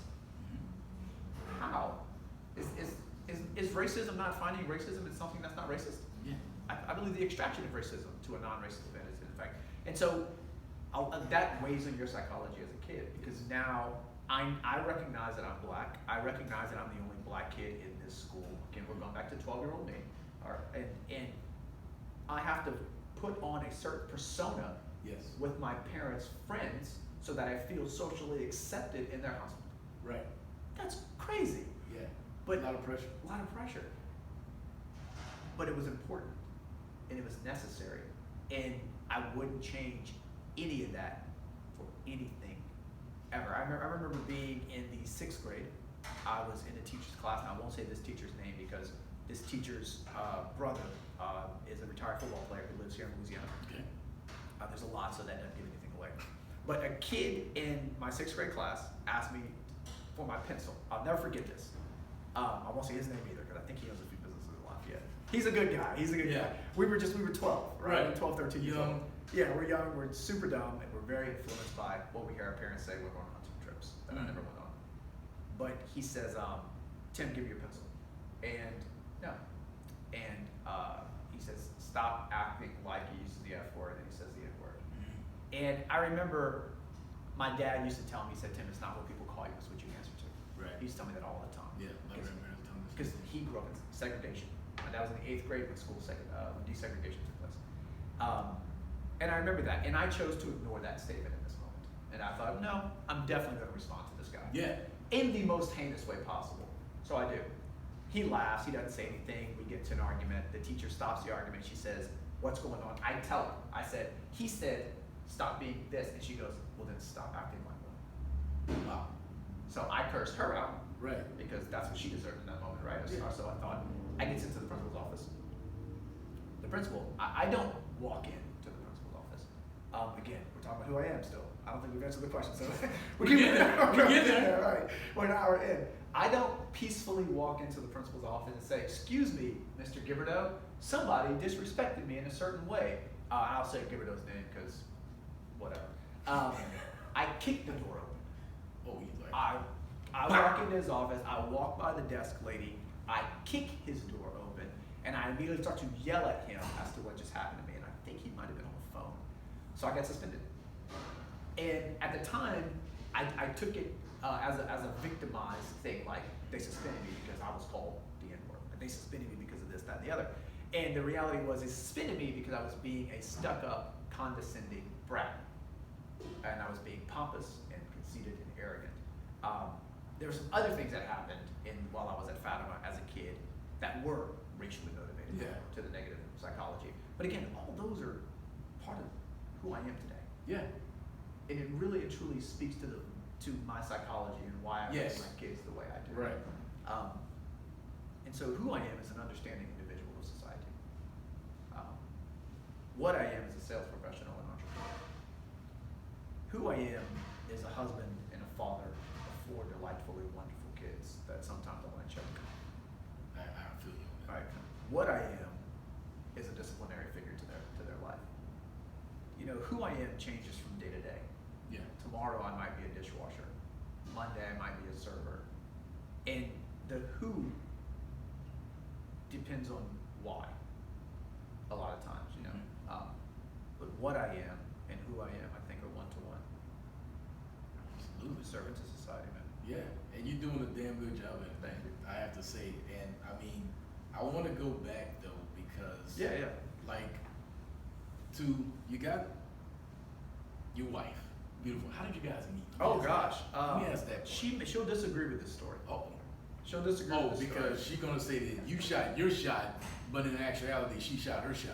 How? Is racism not finding racism in something that's not racist? Yeah. I believe the extraction of racism to a non-racist event is in effect. And so that weighs on your psychology as a kid, because now I recognize that I'm black. I recognize that I'm the only black kid in this school. Again, we're going back to 12-year-old me. And I have to put on a certain persona with my parents' friends so that I feel socially accepted in their household. Right. That's crazy. Yeah. But a lot of pressure. A lot of pressure. But it was important, and it was necessary, and I wouldn't change any of that for anything ever. I remember being in the 6th grade. I was in a teacher's class, and I won't say this teacher's name because this teacher's brother is a retired football player who lives here in Louisiana. Okay. There's a lot, so that doesn't give anything away. But a kid in my 6th grade class asked me for my pencil. I'll never forget this. I won't say his name either because I think he owns a few businesses in Lafayette. He's a good guy. He's a good guy. We were 12, right? 12, 13 years old. Yeah, we're young, we're super dumb, and we're very influenced by what we hear our parents say when we're on hunting trips that I never went on. But he says, Tim, give me your pencil. And no. And he says, stop acting like he uses the F word, and he says the N word. And I remember my dad used to tell me, he said, Tim, it's not what people call you, it's what you answer to. Right. He used to tell me that all the time. Yeah, my grandparents told me this. Because he grew up in segregation. My dad was in the 8th grade when when desegregation took place. And I remember that, and I chose to ignore that statement in this moment. And I thought, no, I'm definitely going to respond to this guy. Yeah. In the most heinous way possible. So I do. He laughs, he doesn't say anything, we get into an argument, the teacher stops the argument, she says, what's going on? I tell her, he said, stop being this, and she goes, well then stop acting like one. Wow. So I cursed her out. Right. Because that's what she deserved in that moment, right? Yeah. So I thought, I get into the principal's office. The principal, I don't walk into the principal's office. Again, we're talking about who I am still. I don't think we've answered the question, so we get there. Right. We're an hour in. I don't peacefully walk into the principal's office and say, excuse me, Mr. Gibberdo, somebody disrespected me in a certain way. I'll say Gibberdo's name because whatever. I kick the door open. Oh, you like I walk into his office, I walk by the desk lady, I kick his door open, and I immediately start to yell at him as to what just happened to me, and I think he might have been on the phone. So I got suspended. And at the time, I took it as a victimized thing, like they suspended me because I was called the N-word. They suspended me because of this, that, and the other. And the reality was they suspended me because I was being a stuck-up, condescending brat. And I was being pompous and conceited and arrogant. There were some other things that happened while I was at Fatima as a kid that were racially motivated to the negative psychology. But again, all those are part of who I am today. Yeah. And it really and truly speaks to my psychology and why I raise my kids the way I do. Right. And so who I am is an understanding individual of society. What I am is a sales professional and entrepreneur. Who I am is a husband and a father of 4 delightfully wonderful kids that sometimes I want to choke. I feel you. Right. What I am is a disciplinary figure to their life. You know, who I am changes from day to day. Yeah. Tomorrow I might be a dishwasher. Monday I might be a server. And the who depends on why. A lot of times, you know. But what I am and who I am, I think, are one-to-one. Absolutely. Servant to society, man. Yeah, and you're doing a damn good job at it. Thank you. I have to say, and I mean, I want to go back though because like, you got your wife, beautiful. How did you guys meet? Oh gosh, let me ask that. She'll disagree with this story. Oh, she'll disagree. Oh, with this because story. she's gonna say that you shot your shot, but in actuality, she shot her shot.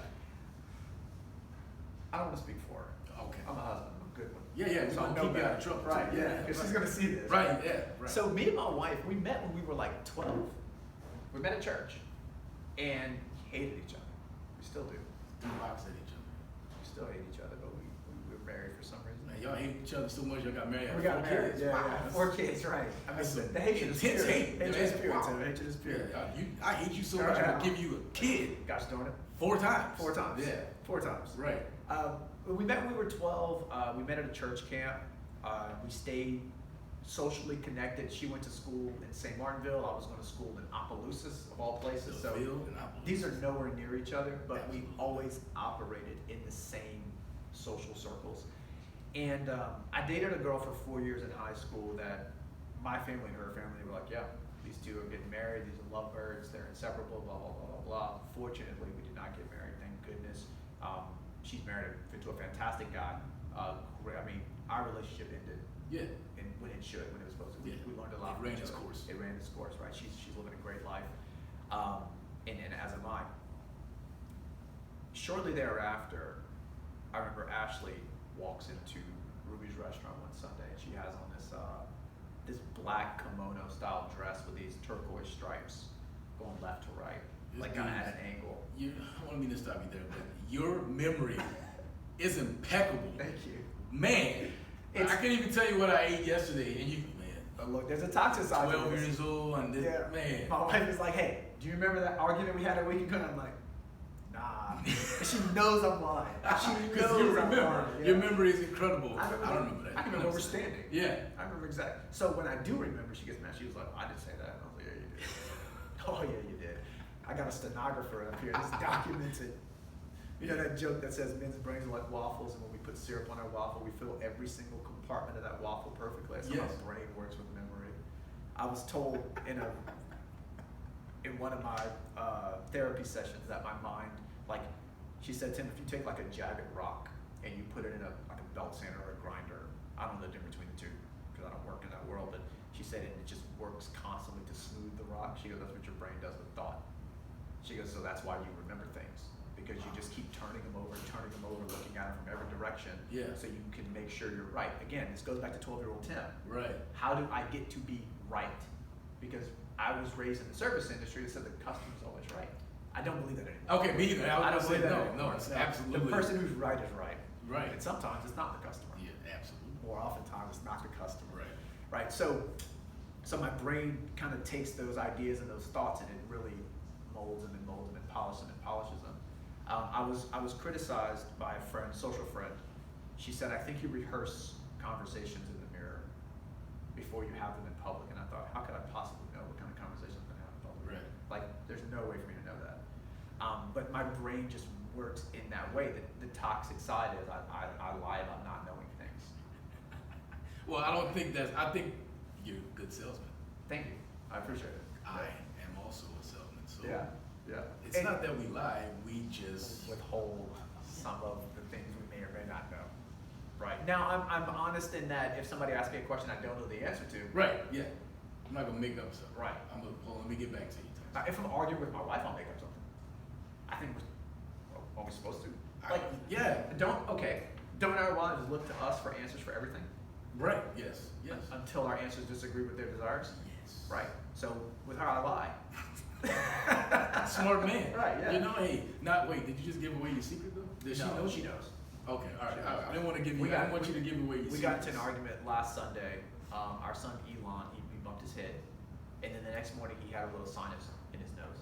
I don't want to speak for her. Okay. I'm a husband. I'm a good one. Yeah. So I We're know gonna keep you better. out of trouble. Right. Too. Yeah. Because she's gonna see this. Right. Yeah. Right. So me and my wife, we met when we were like 12. We met at church, and hated each other. We still do. Two rocks at each other. We still hate each other, but we were married for some reason. Man, y'all hate each other so much. Y'all got married. We got married. Kids. Yeah, wow. yeah. 4 kids, right? I mean, That's the Haitian intense spirit. hate. Haitian spirit said, hatred is pure. I hate you so much, I'm going to give you a kid. Gosh darn it. 4 times. 4 times. Yeah. 4 times. Right. We met when we were 12. We met at a church camp. We stayed socially connected. She went to school in St. Martinville. I was going to school in Opelousas, of all places. So these are nowhere near each other, but we always operated in the same social circles. And I dated a girl for 4 years in high school that my family and her family were like, yeah, these two are getting married. These are lovebirds. They're inseparable, blah, blah, blah, blah, blah. Fortunately, we did not get married, thank goodness. She's married to a fantastic guy. I mean, our relationship ended. Yeah. And when it should, when it was supposed to. Yeah. We learned a lot. It ran its course. It ran its course, right? She's living a great life, and as am I. Shortly thereafter, I remember Ashley walks into Ruby's restaurant one Sunday, and she has on this black kimono style dress with these turquoise stripes going left to right, like kind of at an angle. I don't mean to stop you there, but your memory is impeccable. Thank you. Man, I can't even tell you what I ate yesterday, and you, man. Look, there's a toxic side. 12 years old, and this, yeah. Man. My wife is like, hey, do you remember that argument we had a week ago? And I'm like, nah. She knows I'm lying. She knows you remember. I'm lying. Yeah. Your memory is incredible. I don't remember that. I can remember we're standing. Yeah. I remember exactly. So when I do remember, she gets mad. She was like, I didn't say that. And I was like, yeah, you did. Oh, yeah, you did. I got a stenographer up here. This documented. You know that joke that says men's brains are like waffles, and when we put syrup on our waffle, we fill every single compartment of that waffle perfectly. That's how my brain works with memory. I was told in one of my therapy sessions that my mind, like, she said, Tim, if you take like a jagged rock and you put it in like a belt sander or a grinder, I don't know the difference between the two because I don't work in that world, but she said it just works constantly to smooth the rock. She goes, that's what your brain does with thought. She goes, so that's why you remember things, because you just keep turning them over, looking at them from every direction, so you can make sure you're right. Again, this goes back to 12-year-old Tim. Right. How do I get to be right? Because I was raised in the service industry that said the customer's always right. I don't believe that anymore. Okay, me either. I don't believe that anymore. No, it's absolutely. The person who's right is right. Right. And sometimes it's not the customer. Yeah, absolutely. More oftentimes it's not the customer. Right. Right. So my brain kind of takes those ideas and those thoughts and it really molds them and polishes them. I was criticized by a friend, social friend. She said, I think you rehearse conversations in the mirror before you have them in public. And I thought, how could I possibly know what kind of conversation I'm going to have in public? Right. Like, there's no way for me to know that. But my brain just works in that way. The toxic side is I lie about not knowing things. Well, I think you're a good salesman. Thank you. I appreciate it. I am also a salesman. So yeah. It's not that we lie, we just withhold some of the things we may or may not know. Right. Now, I'm honest in that if somebody asks me a question I don't know the answer to. Right, yeah. I'm not going to make up stuff. Right. Let me get back to you. If I'm arguing with my wife, I'll make up something. I think are we supposed to? Don't our wives look to us for answers for everything? Right, yes. Until our answers disagree with their desires? Yes. Right. So with her, I lie. Smart man. Right, yeah. You know, wait, did you just give away your secret though? Does she know? She knows. Okay, all right. I didn't want to give you, I didn't want you to give away your secret. We got into an argument last Sunday. Our son Elon, he bumped his head. And then the next morning he had a little sinus in his nose.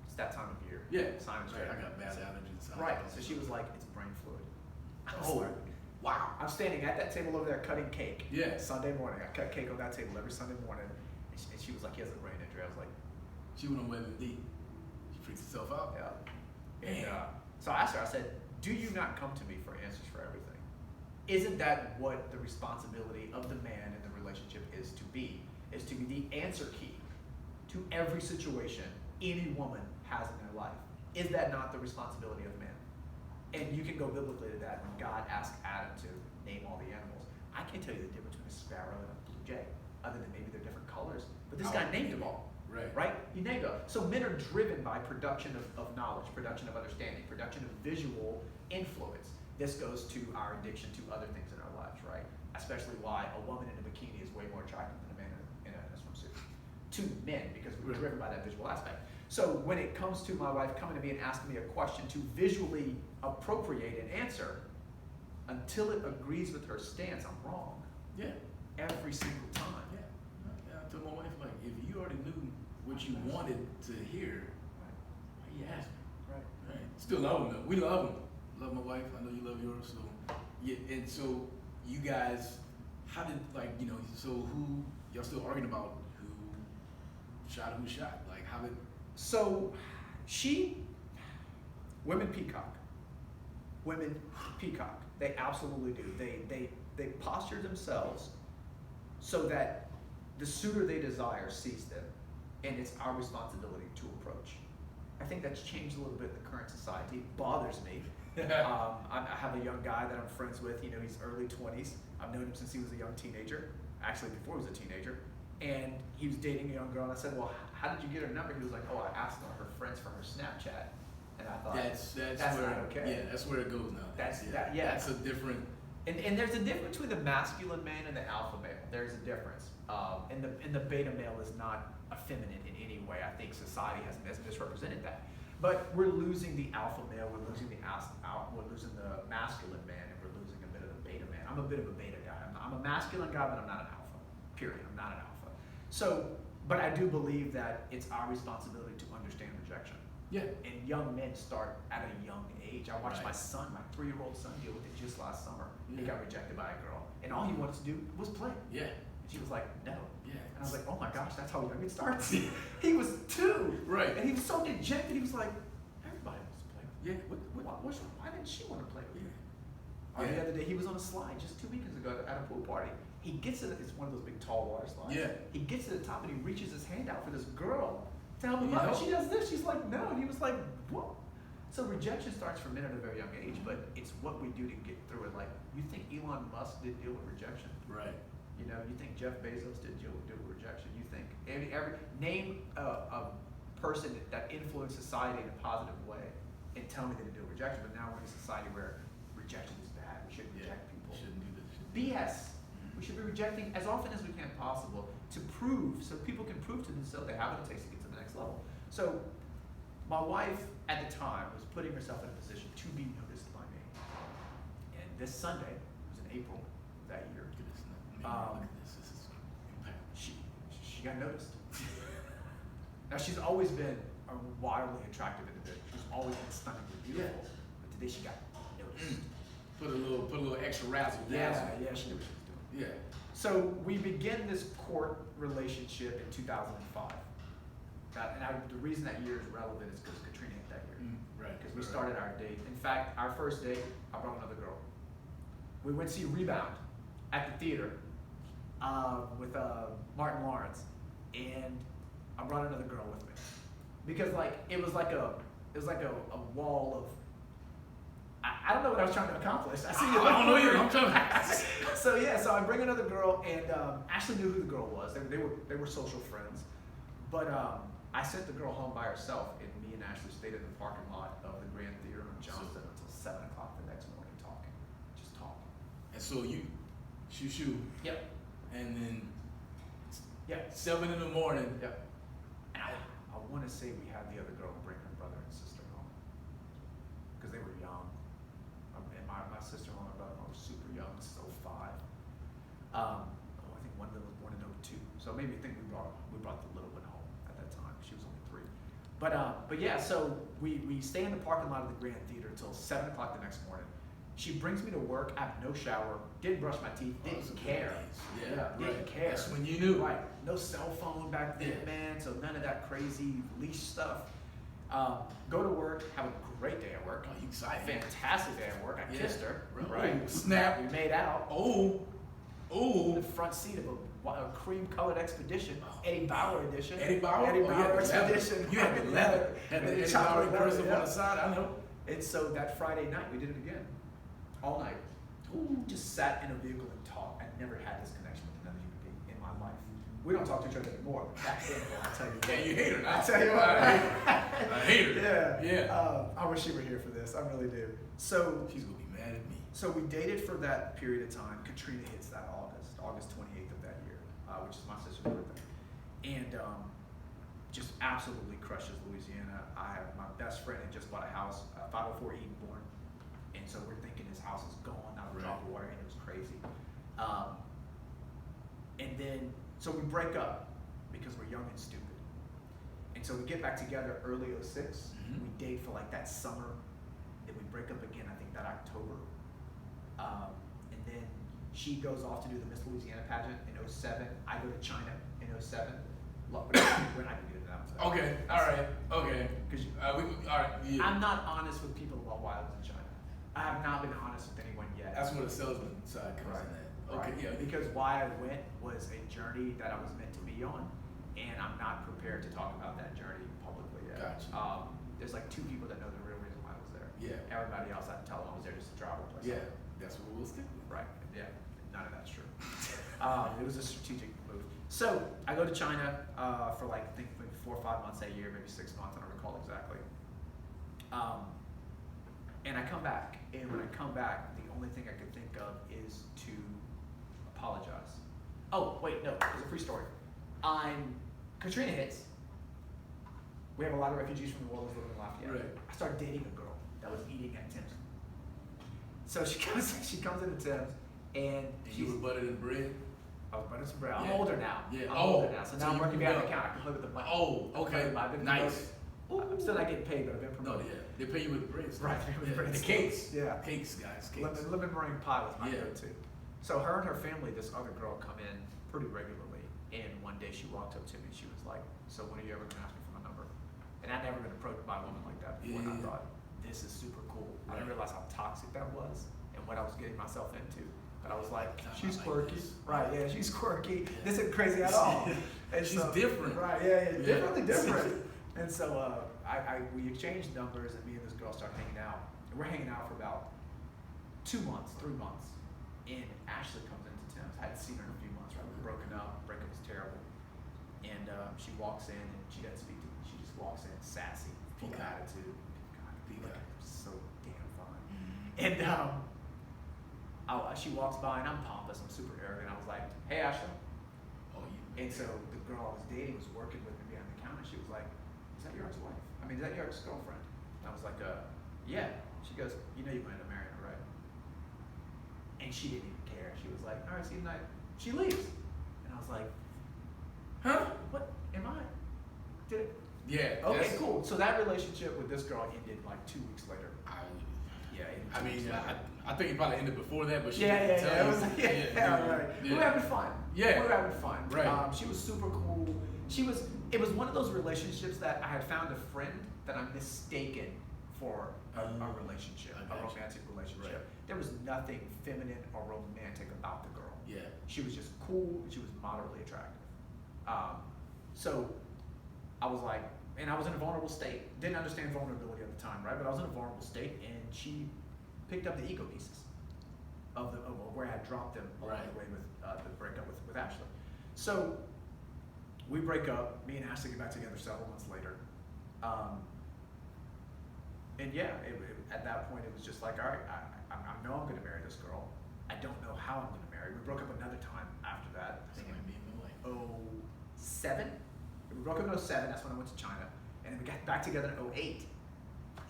It's that time of year. Yeah. Sinus. Right. I got bad allergies. Right. So she was like, it's brain fluid. Wow. I'm standing at that table over there cutting cake. Yeah. Sunday morning. I cut cake on that table every Sunday morning. And she was like, he has a brain injury. I was like, she went on Weather D. She freaked herself out. Yeah. And so I asked her, I said, do you not come to me for answers for everything? Isn't that what the responsibility of the man in the relationship is to be? Is to be the answer key to every situation any woman has in their life. Is that not the responsibility of man? And you can go biblically to that when God asked Adam to name all the animals. I can't tell you the difference between a sparrow and a blue jay, other than maybe they're different colors. But this guy named them all. Right? He named them. So men are driven by production of knowledge, production of understanding, production of visual influence. This goes to our addiction to other things in our lives, right? Especially why a woman in a bikini is way more attractive than a man in a swimsuit. To men, because we're driven by that visual aspect. So when it comes to my wife coming to me and asking me a question to visually appropriate an answer, until it agrees with her stance, I'm wrong. Yeah. Every single time. Yeah. I told my wife, like, if you already knew what you wanted to hear, why you asked me? Right. Right. Still love them though. We love them. Love my wife. I know you love yours. So yeah, and so you guys, how did so who y'all still arguing about who shot? Like how did? So women peacock. Women peacock. They absolutely do. They posture themselves so that the suitor they desire sees them, and it's our responsibility to approach. I think that's changed a little bit in the current society. It bothers me. I have a young guy that I'm friends with. He's early 20s. I've known him since he was a young teenager. Actually, before he was a teenager. And he was dating a young girl, and I said, "Well, how did you get her number?" He was like, "Oh, I asked one of her friends for her Snapchat." And I thought, that's where, not okay. Yeah, that's where it goes now. That's a different. And there's a difference between the masculine man and the alpha male. There's a difference. And the beta male is not effeminate in any way. I think society has misrepresented that. But we're losing the alpha male. We're losing the masculine man, and we're losing a bit of the beta man. I'm a bit of a beta guy. I'm a masculine guy, but I'm not an alpha. Period. I'm not an alpha. So, but I do believe that it's our responsibility to understand rejection. Yeah. And young men start at a young age. I watched Right. my 3-year-old son, deal with it just last summer. He Yeah. got rejected by a girl, and all he wanted to do was play. Yeah. And she was like, "No." Yeah. And I was like, "Oh my gosh, that's how young it starts." He was 2. Right. And he was so dejected. He was like, "Everybody wants to play with me. Yeah. Why didn't she want to play with me?" Yeah. The other day, he was on a slide just 2 weekends ago at a pool party. He gets to it's one of those big tall water slides. Yeah. He gets to the top and he reaches his hand out for this girl to help him You up. know? And she does this. She's like, "No." And he was like, "What?" So rejection starts for men at a very young age, but it's what we do to get through it. Like, you think Elon Musk did deal with rejection? Right. You think Jeff Bezos did deal with rejection? You think every name a person that influenced society in a positive way and tell me they didn't deal with rejection. But now we're in a society where rejection is bad. We shouldn't reject people. Shouldn't do this. BS. We should be rejecting as often as we can possible to prove, so people can prove to themselves they have what it takes to get to the next level. So my wife at the time was putting herself in a position to be noticed by me. And this Sunday, it was in April of that year, Look at this. This is impactful. she got noticed. Now she's always been a wildly attractive individual. She's always been stunningly beautiful. But today she got noticed. Put a little extra razzle dazzle. Yeah, she knew what she was doing. Yeah. So we begin this court relationship in 2005. The reason that year is relevant is because Katrina hit that year. Right. Because we started our date. In fact, our first date, I brought another girl. We went to see Rebound at the theater with Martin Lawrence, and I brought another girl with me because it was like a wall of. I don't know what I was trying to accomplish. I see you. I don't know either. I'm trying to. So I bring another girl, and Ashley knew who the girl was. They were social friends, but I sent the girl home by herself, and me and Ashley stayed in the parking lot of the Grand Theater in Johnston until 7 o'clock the next morning, just talking. And so you, shoo. Yep. And then. Yep. 7 in the morning. Yep. And I want to say we had the other girl bring her brother and sister home because they were young. And my sister-in-law and my brother-in-law were super young, still 5. I think one of them was born in 02. So maybe I think we brought the little one home at that time. She was only 3. But yeah, so we stay in the parking lot of the Grand Theater until 7 o'clock the next morning. She brings me to work. I have no shower. Didn't brush my teeth. Didn't care. Didn't care. That's when you knew. Right. No cell phone back then, man. So none of that crazy leash stuff. Go to work. Have a great day at work. Oh, you excited? Fantastic day at work. I kissed her. Right. Right. Snap. We made out. Oh. The front seat of a cream-colored Expedition, Eddie Bauer edition. Eddie Bauer Expedition. You had the leather. Had the Eddie Bauer cursive on the side. I know. And so that Friday night, we did it again. All night. Just sat in a vehicle and talked. I never had this connection with another human being in my life. We don't talk to each other anymore, but back then, I tell you. Yeah, you hate her. I tell you what. I hate her. Yeah. I wish she were here for this. I really do. So she's gonna be mad at me. So we dated for that period of time. Katrina hits that August 28th of that year, which is my sister's birthday. And just absolutely crushes Louisiana. I have my best friend had just bought a house, 504 Edenborn. And so we're thinking this house is gone out of drop water, and it was crazy. And then, so we break up because we're young and stupid. And so we get back together early '06. Mhm. We date for like that summer. Then we break up again, I think that October. And then she goes off to do the Miss Louisiana pageant in '07. I go to China in '07. Look, we're not gonna get into that. Okay, all right, okay. Because All right, yeah. I'm not honest with people about why I was in China. I have not been honest with anyone yet. That's where the salesman side comes Right. in at. Okay, Right. yeah. Because why I went was a journey that I was meant to be on, and I'm not prepared to talk about that journey publicly yet. Gotcha. There's like 2 people that know the real reason why I was there. Yeah. Everybody else, I can tell them I was there just to travel places. Yeah, that's what we'll stick with. Right. Yeah. None of that's true. It was a strategic move. So I go to China for like I think maybe 4 or 5 months that year, maybe 6 months. I don't recall exactly. And I come back, and when I come back, the only thing I could think of is to apologize. Oh wait, no, there's a free story. Katrina hits. We have a lot of refugees from New Orleans living in Lafayette. Right. I started dating a girl that was eating at Tim's. So she comes into Tim's, and And you were buttered in bread? I was buttering some bread. I'm Yeah. older now. Yeah. I'm Oh, older now. So so now I'm you working moved behind the up. counter. I can play with the money. Oh, okay. I've been Nice. promoted. I'm still not getting paid, but I've been No, promoted. yeah. They pay you with the bread. stuff. Right, with the Yeah. bread The stuff. cakes. Yeah. Cakes, guys. Cakes. Lemon meringue pie was my Yeah. go-to. So her and her family, this other girl, come in pretty regularly. And one day she walked up to me and she was like, "So when are you ever gonna ask me for my number?" And I'd never been approached by a woman like that before. And I Yeah. thought, this is super cool. I didn't Right. realize how toxic that was and what I was getting myself into. But I was like, Not she's like quirky. this. Right, yeah, she's quirky. Yeah. This isn't crazy at all. And She's different. Right, yeah, Yeah. definitely different. And so we exchanged numbers, and me and this girl started hanging out. And we're hanging out for about 2 months, 3 months. And Ashley comes into Tim's. I hadn't seen her in a few months, right? We'd broken up. Breakup was terrible. And she walks in, and she doesn't speak to me. She just walks in, sassy, full of Peacock. attitude. Peacock. Looking so damn fine. Mhm. And she walks by, and I'm pompous. I'm super arrogant. I was like, "Hey, Ashley." Oh, you. And so the girl I was dating was working with me behind the counter. She was like, "Is that your ex-wife? I mean, is that your ex-girlfriend?" And I was like, yeah." She goes, "You know you might end up marrying her, right?" And she didn't even care. She was like, "All right, see you tonight." She leaves. And I was like, Huh? "What am I? Did it?" Yeah. Okay, that's- cool. So that relationship with this girl ended like 2 weeks later. Yeah, ended I 2 weeks mean, later. I think it probably ended before that, but she Yeah, didn't yeah, tell yeah. you. It was like, right. We were having fun. Yeah. We were having fun. Right. She was super cool. It was one of those relationships that I had found a friend that I'm mistaken for a relationship, I a got you. romantic relationship. Right. There was nothing feminine or romantic about the girl. Yeah. She was just cool. She was moderately attractive. So I was like, and I was in a vulnerable state. Didn't understand vulnerability at the time, right? But I was in a vulnerable state, and she picked up the ego pieces of where I had dropped them along Right. the way with the breakup with Ashley. So we break up. Me and Ashley get back together several months later. And yeah, at that point it was just like, all right, I know I'm going to marry this girl. I don't know how I'm going to marry. We broke up another time after that. I think Somebody being in the way. in '07. We broke up in '07. That's when I went to China, and then we got back together in '08.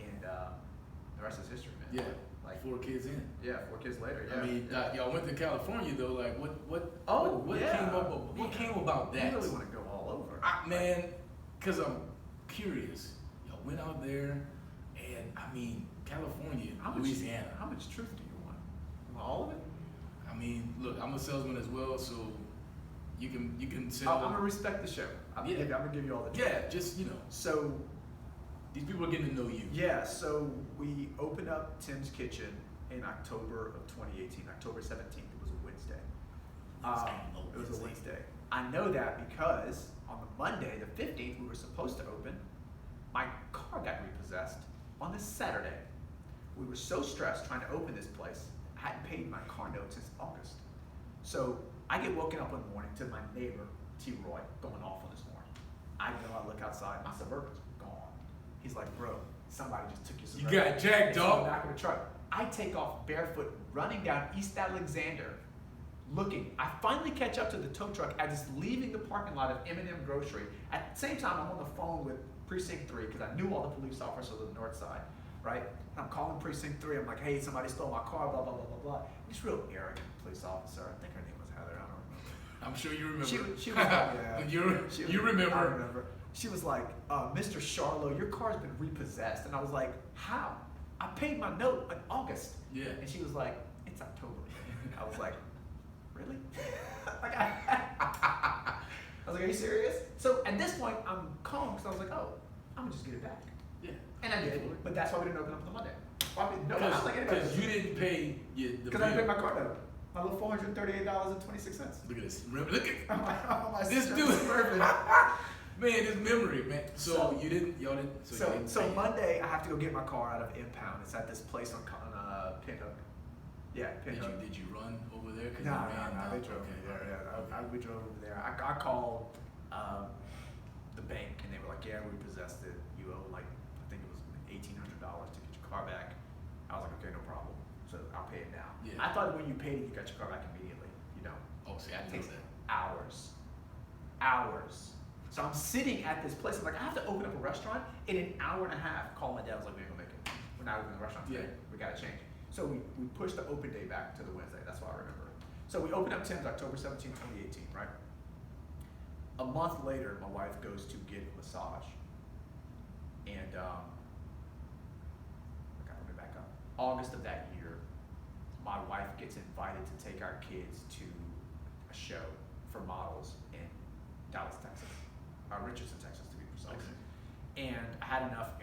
And the rest is history, man. Yeah. Like 4 kids in. Yeah, 4 kids later. Yeah. I mean, yeah. y'all went to California though. Like, what yeah. came up? What Man, came about that? You really want to go all over, Man, cause I'm curious. Y'all went out there, and I mean, California, Louisiana. How much truth do you want? You want all of it? I mean, look, I'm a salesman as well, so you can sell. I'm gonna respect the show. I'm Yeah. gonna give you all the truth. Yeah, just So these people are getting to know you. yeah, so we opened up Tim's Kitchen in October of 2018, October 17th. It was a Wednesday. It was a Wednesday. I know that because on the Monday, the 15th, we were supposed to open. My car got repossessed on this Saturday. We were so stressed trying to open this place. I hadn't paid my car note since August. So I get woken up one morning to my neighbor, T. Roy, going off on this horn. I go, I look outside, my Suburban's gone. He's like, "Bro, somebody just took your You Suburban." got jacked, It's on the dog. back of the truck. I take off barefoot, running down East Alexander, looking. I finally catch up to the tow truck as it's leaving the parking lot of M&M Grocery. At the same time, I'm on the phone with Precinct 3 because I knew all the police officers on the north side, right? And I'm calling Precinct 3. I'm like, "Hey, somebody stole my car, blah, blah, blah, blah, blah." This real arrogant police officer. I think her name was Heather. I don't remember. I'm sure you remember. She was, yeah. you She remember. I remember. She was like, Mr. Sharlow, your car's been repossessed. And I was like, how? I paid my note in August. Yeah. And she was like, it's October. I was like, really? like I was like, are you serious? So at this point, I'm calm because I was like, oh, I'm gonna just get it back. Yeah. And I did, but that's why we didn't open up on the Monday. Well, I mean, no, I don't think anybody. Because you didn't pay the Because I didn't pay my car note. My little $438.26. Look at this. Remember, look at my this dude. perfect. Man, this memory, man. So you didn't, y'all didn't. So you didn't So pay. Monday, I have to go get my car out of Impound. It's at this place on Pinhook. Yeah, Pinhook. Did you run over there? No, they drove me there. Yeah, we drove over there. I called the bank and they were like, yeah, we possessed it. You owe like, I think it was $1,800 to get your car back. I was like, okay, no problem. So I'll pay it now. Yeah. I thought when you paid it, you got your car back immediately. You don't. Oh, see, I It didn't takes know that. hours. So I'm sitting at this place. I'm like, I have to open up a restaurant in an hour and a half. Call my dad. I was like, we ain't gonna make it. We're not opening the restaurant today. Yeah. We gotta change. So we pushed the open day back to the Wednesday. That's why I remember it. So we opened up Tim's October 17, 2018, right? A month later, my wife goes to get a massage. And, okay, let me back up. August of that year, my wife gets invited to take our kids to a show for models in Dallas, Texas. Richardson, Texas, to be precise. Okay. And I had enough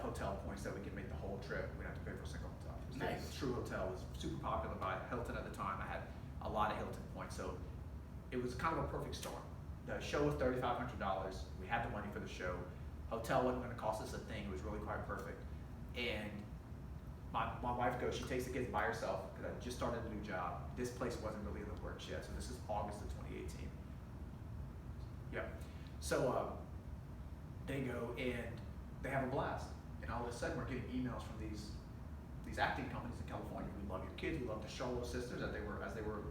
hotel points that we could make the whole trip. We didn't have to pay for a single hotel. Nice. The True Hotel was super popular by Hilton at the time. I had a lot of Hilton points, so it was kind of a perfect storm. The show was $3,500. We had the money for the show. Hotel wasn't going to cost us a thing. It was really quite perfect. And my wife goes, she takes the kids by herself because I just started a new job. This place wasn't really in the works yet, so this is August of 2018. Yeah. So they go and they have a blast, and all of a sudden we're getting emails from these acting companies in California. We love your kids. We love the Sharlow sisters, as they were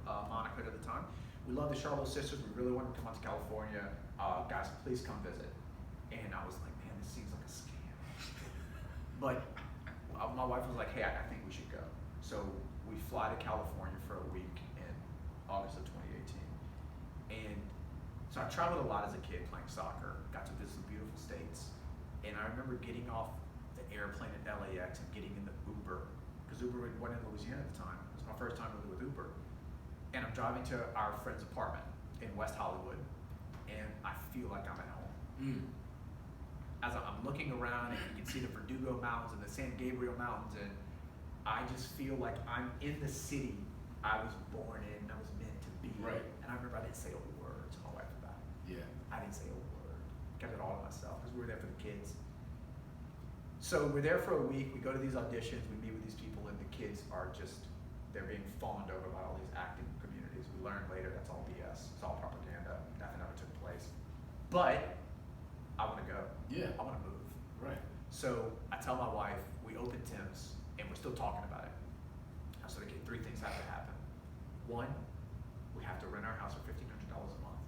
monikered at the time. We love the Sharlow sisters. We really want to come out to California. Guys, please come visit. And I was like, man, this seems like a scam. But my wife was like, hey, I think we should go. So we fly to California for a week in August of 2018, and so I traveled a lot as a kid playing soccer, got to visit some beautiful states, and I remember getting off the airplane at LAX and getting in the Uber, because Uber wasn't in Louisiana at the time. It was my first time really with Uber. And I'm driving to our friend's apartment in West Hollywood, and I feel like I'm at home. Mm. As I'm looking around, and you can see the Verdugo Mountains and the San Gabriel Mountains, and I just feel like I'm in the city I was born in and I was meant to be. Right. And I remember I didn't say a word to my wife about it. Yeah. I didn't say a word. Kept it all to myself because we were there for the kids. So we're there for a week. We go to these auditions. We meet with these people, and the kids are just, they're being fawned over by all these acting communities. We learned later that's all BS. It's all propaganda. Nothing ever took place. But I want to go. Yeah. I want to move. Right. So I tell my wife, we open Tim's, and we're still talking about it. So the three things have to happen. One, we have to rent our house for $1,500 a month.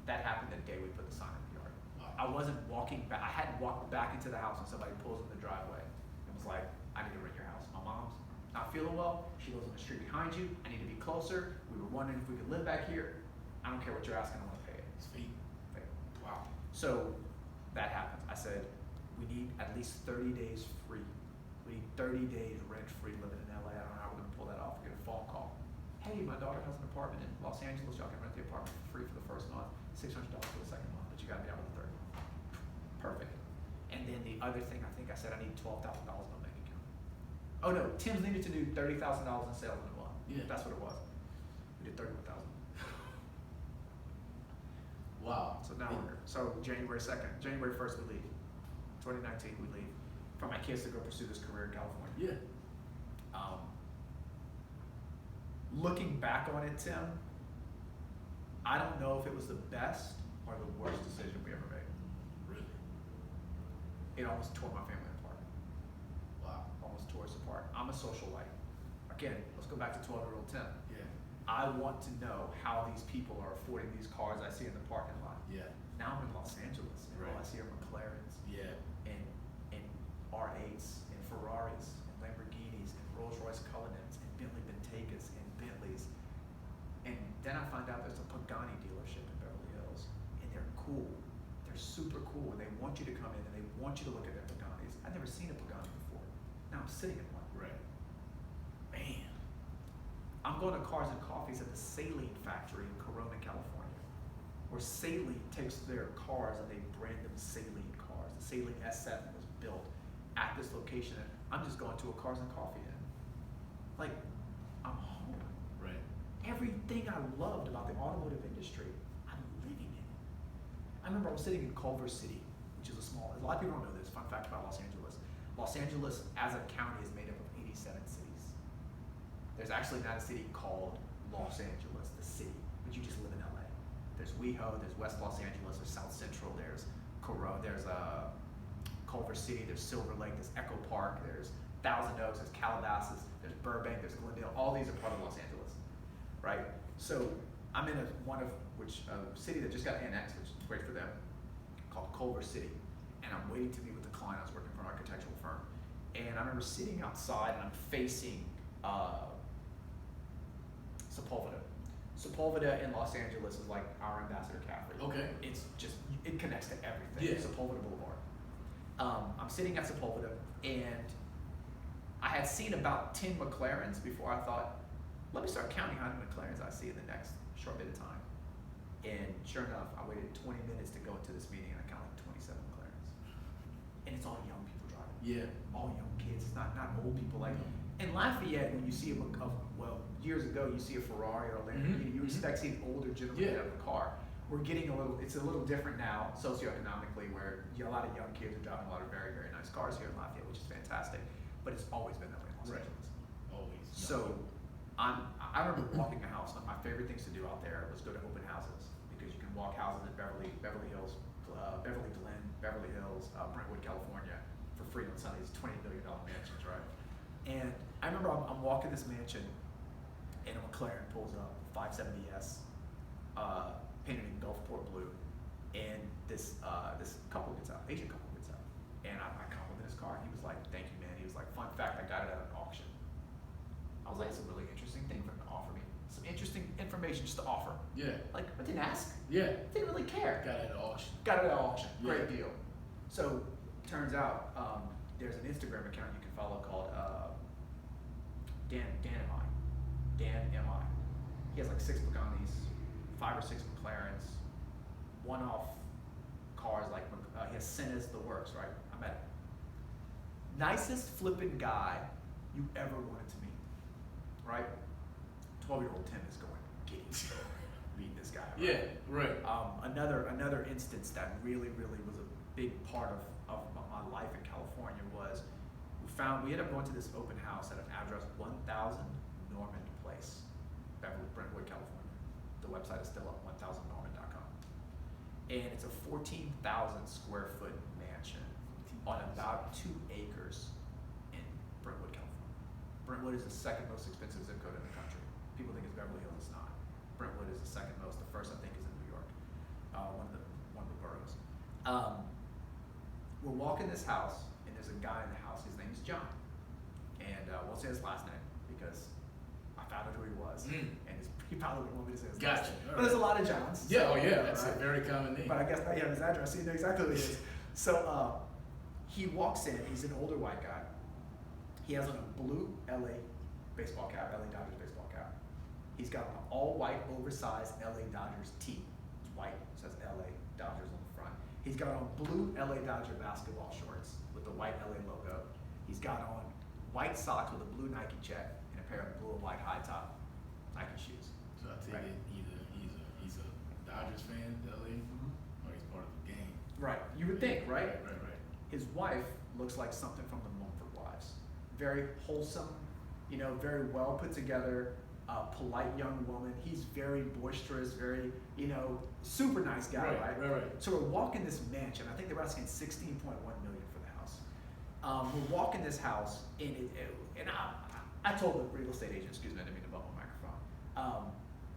That happened the day we put the sign in the yard. I wasn't walking back. I hadn't walked back into the house when somebody pulls in the driveway and was like, I need to rent your house. My mom's not feeling well. She lives on the street behind you. I need to be closer. We were wondering if we could live back here. I don't care what you're asking. I want to pay it. It's feet. Wow. So that happens. I said, we need at least 30 days free. We need 30 days rent-free living in LA. I don't know how we're going to pull that off. We get a phone call. Hey, my daughter has an apartment in Los Angeles. Y'all can rent the apartment for free for the first month, $600 for the second month, but you got to be out with the third month. Perfect. And then the other thing, I think I said I need $12,000 in my bank account. Oh no, Tim's needed to do $30,000 in sales in a month. Yeah. That's what it was. We did 31,000. Wow. So now we're here. So January 2nd, January 1st we leave. 2019 we leave for my kids to go pursue this career in California. Yeah. Looking back on it, Tim, I don't know if it was the best or the worst decision we ever made. Really? It almost tore my family apart. Wow. Almost tore us apart. I'm a socialite. Again, let's go back to 12-year-old Tim. Yeah. I want to know how these people are affording these cars I see in the parking lot. Yeah. Now I'm in Los Angeles, and all I see are McLarens Yeah. and R8s and Ferraris and Lamborghinis and Rolls-Royce Cullinans and Bentley Bentegas and Bentleys. And then I find out there's a Pagani dealership in Beverly Hills, and they're cool. They're super cool, and they want you to come in and they want you to look at their Pagani's. I'd never seen a Pagani before. Now I'm sitting in one. Right. Man. I'm going to Cars and Coffees at the Saline factory in Corona, California, where Saline takes their cars and they brand them Saline cars. The Saline S7 was built at this location, and I'm just going to a Cars and Coffee Inn. Like, I'm home. Right. Everything I loved about the automotive industry, I'm living in it. I remember I was sitting in Culver City, which is a lot of people don't know this, fun fact about Los Angeles. Los Angeles, as a county, is made up of 87 cities. There's actually not a city called Los Angeles, the city, but you just live in LA. There's WeHo, there's West Los Angeles, there's South Central, there's Culver City, there's Silver Lake, there's Echo Park, there's Thousand Oaks, there's Calabasas, there's Burbank, there's Glendale. All these are part of Los Angeles, right? So I'm in a city that just got annexed, which is great for them, called Culver City, and I'm waiting to meet with the client. I was working for an architectural firm, and I remember sitting outside and I'm facing Sepulveda. Sepulveda in Los Angeles is like our Ambassador Caffrey. Okay. It connects to everything. Yeah. Sepulveda Boulevard. I'm sitting at Sepulveda, and I had seen about 10 McLarens before I thought, let me start counting how many McLarens I see in the next short bit of time. And sure enough, I waited 20 minutes to go into this meeting, and I counted 27 McLarens. And it's all young people driving. Yeah. All young kids. It's not old people. Like in Lafayette, when you see years ago, you see a Ferrari or a Lamborghini, you expect to see an older gentleman out of the car. It's a little different now socioeconomically, where a lot of young kids are driving a lot of very, very nice cars here in Lafayette, which is fantastic. But it's always been that way in Los Angeles. Always. So I remember walking a house. One of my favorite things to do out there was go to open houses, because you can walk houses in Beverly Hills, Beverly Glen, Beverly Hills, Brentwood, California, for free on Sundays. $20 million mansions, right? And I remember I'm walking this mansion, and a McLaren pulls up, 570S, painted in Gulfport blue, and this couple gets out, Asian couple gets out, and I compliment his car. He was like, "Thank you, man." He was like, "Fun fact, I got it at an auction." I was like, "It's a really interesting thing for him to offer me. Some interesting information just to offer." Yeah. Like, I didn't ask. Yeah. Didn't really care. Got it at auction. Got it at auction. Yeah. Great deal. So turns out there's an Instagram account you can follow called Dan M.I. He has like 6 Paganis, 5 or 6 McLarens, one-off cars, like he has Senna's, the works, right? I met him. Nicest flipping guy you ever wanted to meet, right? 12-year-old Tim is going, getting meet this guy. Right? Yeah, right. Another instance that really, really was a big part of my life in California was we ended up going to this open house at an address 1000 Norman Place, Brentwood, California. The website is still up, 1000norman.com. And it's a 14,000 square foot mansion on about 2 acres in Brentwood, California. Brentwood is the second most expensive zip code in the country. People think it's Beverly Hills, it's not. Brentwood is the second most. The first, I think, is in New York, one of the boroughs. We're walking this house, and there's a guy in the house. His name is John, and won't say his last name because I found out who he was, and he probably wouldn't want me to say his last name. But there's a lot of Johns. Yeah, so, that's a very common name. But I guess now you have his address, so you know exactly who he is. So he walks in. He's an older white guy. He has on a blue LA baseball cap, LA Dodgers baseball cap. He's got an all-white, oversized LA Dodgers tee. It's white, it says LA Dodgers on the front. He's got on blue LA Dodger basketball shorts with the white LA logo. He's got on white socks with a blue Nike check and a pair of blue and white high top Nike shoes. So I take it either he's a Dodgers fan, LA, or he's part of the game. Right, you would think, right? Right. His wife looks like something from the Mumford Wives. Very wholesome, very well put together, polite young woman. He's very boisterous, very, super nice guy, right? So we're walking this mansion. I think they were asking $16.1 million for the house. We're walking this house, and I told the real estate agent, excuse me, I didn't mean to bump my microphone.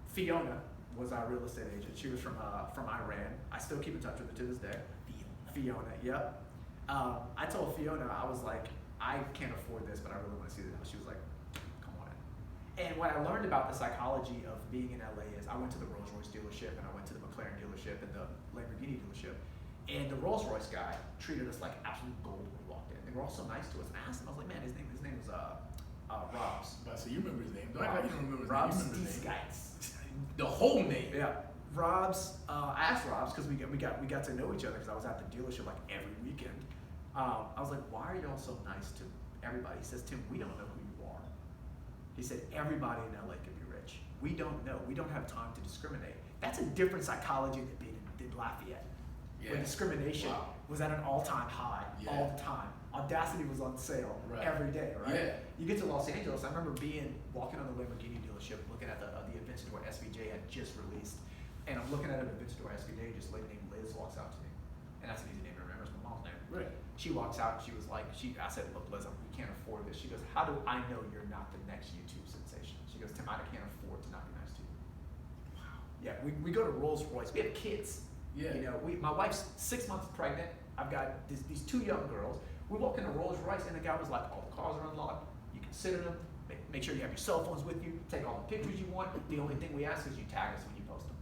Fiona was our real estate agent. She was from Iran. I still keep in touch with her to this day. Fiona, yep. I told Fiona, I was like, I can't afford this, but I really want to see the house. She was like, come on in. And what I learned about the psychology of being in LA is I went to the Rolls Royce dealership, and I went to the McLaren dealership and the Lamborghini dealership. And the Rolls Royce guy treated us like absolute gold when we walked in. They were all so nice to us. And I asked him, I was like, man, his name was Robs. But so you remember his name? Don't act like you don't remember his Robs name. You remember his name. Skites. The whole name. Yeah. Robs, I asked Robs because we got to know each other because I was at the dealership like every weekend. I was like, why are y'all so nice to everybody? He says, Tim, we don't know who you are. He said, everybody in LA can be rich. We don't know. We don't have time to discriminate. That's a different psychology than being in Lafayette. Yeah. Where discrimination was at an all-time high all the time. Audacity was on sale every day, right? Yeah. You get to Los Angeles, I remember walking on the Lamborghini dealership, looking at the Aventador SVJ had just released. And I'm looking at an Aventador SVJ, just a lady named Liz walks out to me. And that's an easy name to remember, it's my mom's name. Right. She walks out and she was like, I said, look, Liz, we can't afford this. She goes, how do I know you're not the next YouTube sensation? She goes, Tim, I can't afford to not be nice to you. Wow. Yeah, we go to Rolls Royce. We have kids. Yeah. You know, my wife's 6 months pregnant. I've got these 2 young girls. We walk into Rolls Royce and the guy was like, all the cars are unlocked. You can sit in them. Make sure you have your cell phones with you. Take all the pictures you want. The only thing we ask is you tag us when you post them.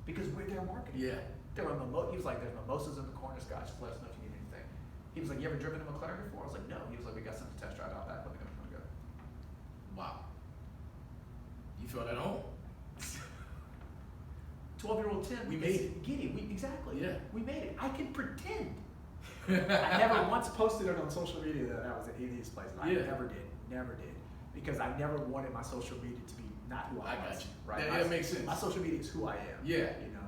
Because we're their marketing. Yeah. He was like, there's mimosas in the corner, Scott. Just let us know if you need anything. He was like, you ever driven a McLaren before? I was like, no. He was like, we got something to test drive out back. Let me know if you want to go. Wow. You felt at home. 12-year-old Tim. We made it. Giddy. Exactly. Yeah. We made it. I can pretend. I never once posted it on social media that I was at any of these places. I never did. Because I never wanted my social media to be not who I was. Got you. Right? Yeah, that makes sense. My social media is who I am. Yeah. You know,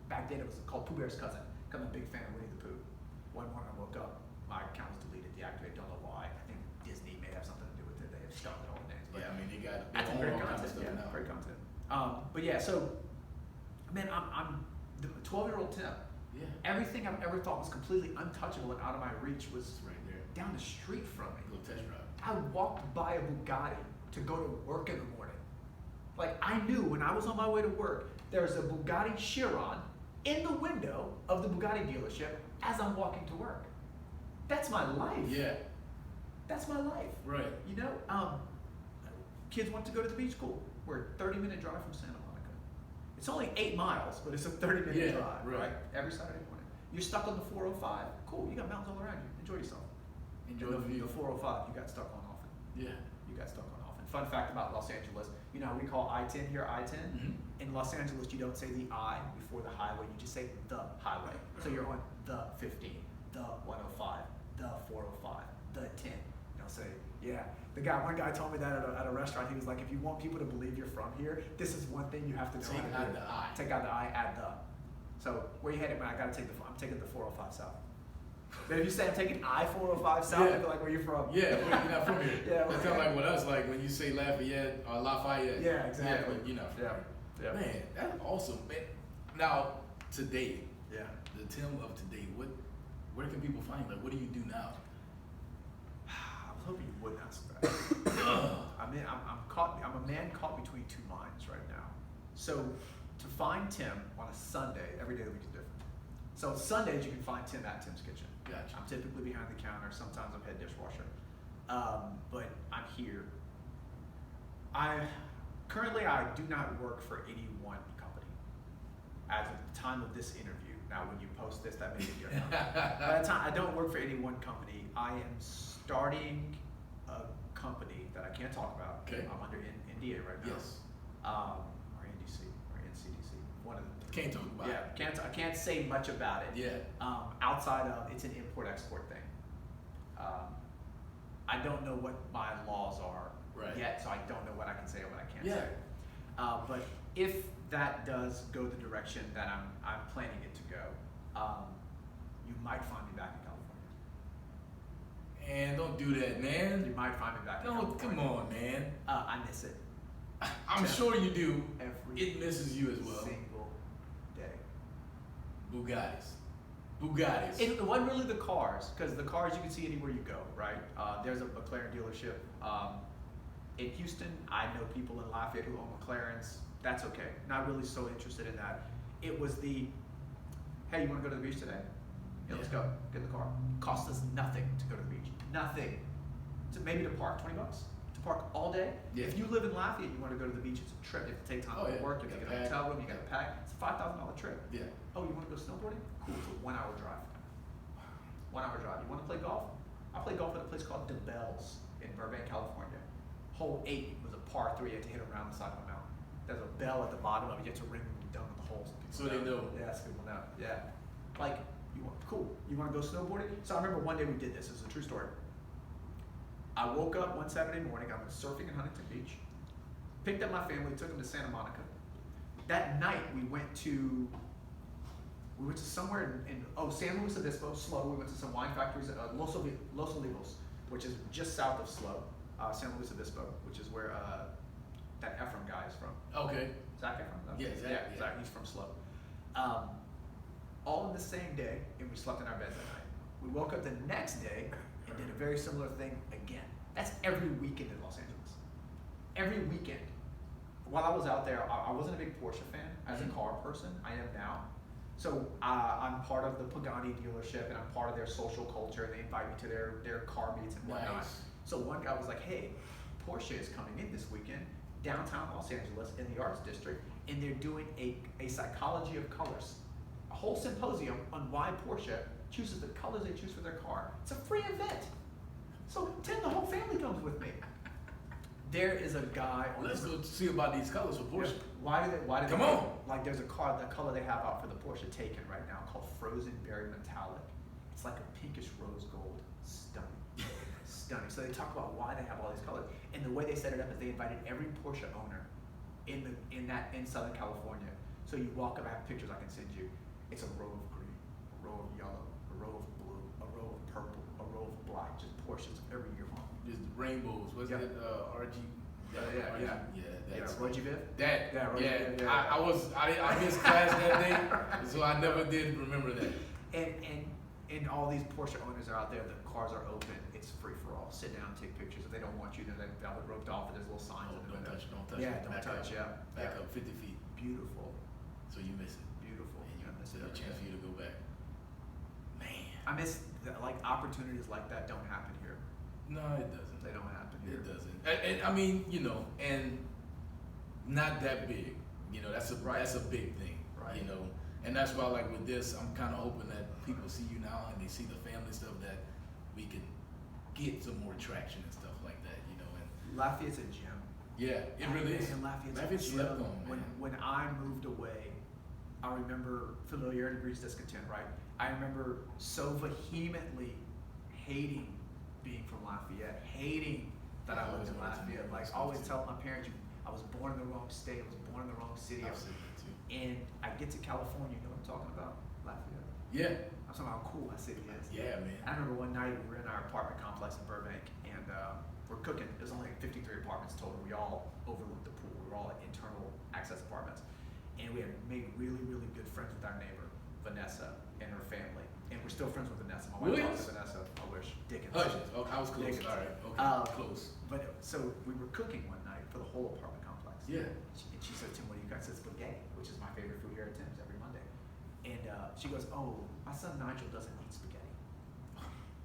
back then it was called Pooh Bear's Cousin. I'm a big fan of Winnie the Pooh. One morning I woke up, my account was deleted, deactivated, don't know why. I think Disney may have something to do with it. They have stuck with all the names. But Yeah, I mean, they got that's all great kinds of content. stuff Yeah, now. great content. But yeah, so man, I'm the 12-year-old Tim. Yeah. Everything I've ever thought was completely untouchable and out of my reach was Right there. down the street from me. Go test drive. I walked by a Bugatti to go to work in the morning. Like I knew when I was on my way to work, there was a Bugatti Chiron in the window of the Bugatti dealership as I'm walking to work. That's my life. Yeah. That's my life. Right. You know, kids want to go to the beach. Cool. We're a 30-minute drive from Santa Monica. It's only 8 miles, but it's a 30-minute drive, right? Every Saturday morning. You're stuck on the 405. Cool. You got mountains all around you. Enjoy yourself. Enjoy the view. The 405, you got stuck on often. Yeah. You got stuck on often. Fun fact about Los Angeles, you know how we call I-10 here I-10? Mm-hmm. In Los Angeles, you don't say the I before the highway, you just say the highway. So you're on the 15, the 105, the 405, the 10. You don't say, yeah. One guy told me that at a restaurant. He was like, if you want people to believe you're from here, this is one thing you have to know Take how to out do. the I. Take out the I, add the. So where you headed, man? I'm taking the 405 south. But if you say I'm taking I-405 south, I'd be like, where you from? Yeah, you're not from here. Yeah, it's kind of like with us, like when you say Lafayette or Lafayette. Yeah, exactly. Yeah, but you're not from here. Yeah. Man, that's awesome, man. Now, today, Yeah. the Tim of today, where can people find you? Like, what do you do now? I was hoping you wouldn't ask that. I'm a man caught between two minds right now. So to find Tim on a Sunday, every day of the week is different. So Sundays you can find Tim at Tim's Kitchen. Gotcha. I'm typically behind the counter. Sometimes I'm head dishwasher. But I'm here. Currently I do not work for any one company. As of the time of this interview, now when you post this, that may be different. By that time, I don't work for any one company. I am starting a company that I can't talk about. Okay. I'm under NDA right now. Yes. Or NDC or NCDC. One of the three. Can't talk about Yeah, it. I can't say much about it. Yeah. Outside of it's an import-export thing. I don't know what my laws are yet, so I don't know what I can say or what I can't say. But if that does go the direction that I'm planning it to go, you might find me back in California. And don't do that, man. You might find me back in No, California. come on, man. I miss it. I'm sure you do. Every It misses you as well. single day. Bugattis. It wasn't really the cars, because the cars you can see anywhere you go, right? There's a McLaren dealership. In Houston, I know people in Lafayette who own McLarens. That's okay. Not really so interested in that. It was the, hey, you want to go to the beach today? Yeah, let's go. Get in the car. Cost us nothing to go to the beach. Nothing. Maybe to park, $20 to to park all day. Yeah. If you live in Lafayette and you want to go to the beach, it's a trip. You have to take time to work. You have to get a hotel room. You got to pack. It's a $5,000 trip. Yeah. Oh, you want to go snowboarding? Cool. It's a 1 hour drive. 1 hour drive. You want to play golf? I play golf at a place called The Bells in Burbank, California. Hole 8 was a par 3. You had to hit around the side of a mountain. There's a bell at the bottom of it. You have to ring when you're done with the holes. So they know. Yeah, so people know. Yeah. Like, cool. You want to go snowboarding? So I remember one day we did this. This is a true story. I woke up one Saturday morning. I was surfing in Huntington Beach. Picked up my family, took them to Santa Monica. That night we went to somewhere in San Luis Obispo, SLO. We went to some wine factories, Los Olivos, which is just south of SLO, San Luis Obispo, which is where that Ephraim guy is from. Okay. Zach Ephraim? Yeah, Zach. Yeah, Zach. He's from SLO. All in the same day, and we slept in our beds that night. We woke up the next day and did a very similar thing again. That's every weekend in Los Angeles. Every weekend. While I was out there, I wasn't a big Porsche fan as a car person. I am now. So I'm part of the Pagani dealership, and I'm part of their social culture, and they invite me to their car meets and whatnot. Nice. So one guy was like, hey, Porsche is coming in this weekend, downtown Los Angeles in the Arts District, and they're doing a psychology of colors. A whole symposium on why Porsche chooses the colors they choose for their car. It's a free event. So Tim, the whole family comes with me. There is a guy on Let's go see about these colors for Porsche. Why do they Come on. Like there's a car, the color they have out for the Porsche Taycan right now called Frozen Berry Metallic. It's like a pinkish rose gold. Stunning. Stunning. So they talk about why they have all these colors. And the way they set it up is they invited every Porsche owner in Southern California. So you walk up, I have pictures I can send you. It's a row of green, a row of yellow, a row of blue, a row of purple, a row of black, just Porsches every year long. Just rainbows. What's it? RG. Roger Viv? I missed class that day, so I never did remember that. And all these Porsche owners are out there. The cars are open. It's free for all. Sit down, take pictures. If they don't want you, then they'll have it roped off. And there's little signs. Don't touch. Yeah, don't touch. Back up 50 feet. Beautiful. So you miss it. Beautiful. And you miss a chance for you to go back. Man. I miss like opportunities like that don't happen here. No, it doesn't. They don't happen here. It doesn't. And I mean, and not that big. That's a big thing. Right. And that's why, like with this, I'm kind of hoping that people see you now and they see the family stuff, that we can get some more traction and stuff like that. And Lafayette's a gem. yeah, it really is. And Lafayette's a slept gem. on, man. When I moved away, I remember familiarity breeds discontent, right? I remember so vehemently hating being from Lafayette, hating that I lived in Lafayette. Like always telling my parents, I was born in the wrong state, I was born in the wrong city. And I get to California, you know what I'm talking about? Lafayette. Yeah. I'm talking about how cool that city is. Yeah, man. I remember one night we were in our apartment complex in Burbank, and we're cooking. There's only 53 apartments total. We all overlooked the pool. We were all at internal access apartments. And we had made really, really good friends with our neighbor, Vanessa, and her family. And we're still friends with Vanessa. My wife talks to Vanessa. I wish. Dickens. Hushes. Okay, I was close. Dickens. All right. Okay. Close. But so we were cooking one night for the whole apartment complex. Yeah. And she said, Tim, what do you got? I said, spaghetti, which is my favorite food here at Tim's every Monday. And she goes, oh, my son Nigel doesn't eat spaghetti.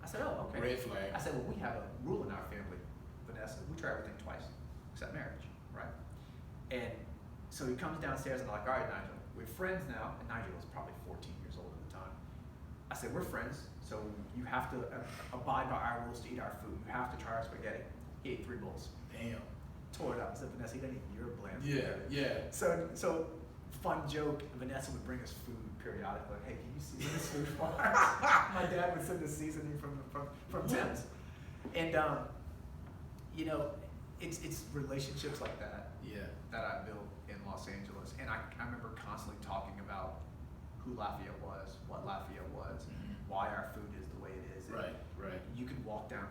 I said, oh, okay. Red flag. I said, well, we have a rule in our family, Vanessa. We try everything twice, except marriage, right? And so he comes downstairs and I'm like, all right, Nigel, we're friends now. And Nigel was probably 14 years old at the time. I said, we're friends, so you have to abide by our rules to eat our food. You have to try our spaghetti. He ate 3 bowls. Damn. Tore it up. I said, Vanessa, he doesn't eat your bland Yeah, spaghetti. yeah. So fun joke, Vanessa would bring us food periodically. Hey, can you season this food for us? My dad would send us seasoning from Tim's. And it's relationships like that that I built in Los Angeles. And I remember constantly talking about who Lafayette was, what Lafayette was, why our food is the way it is. And Right. you can walk down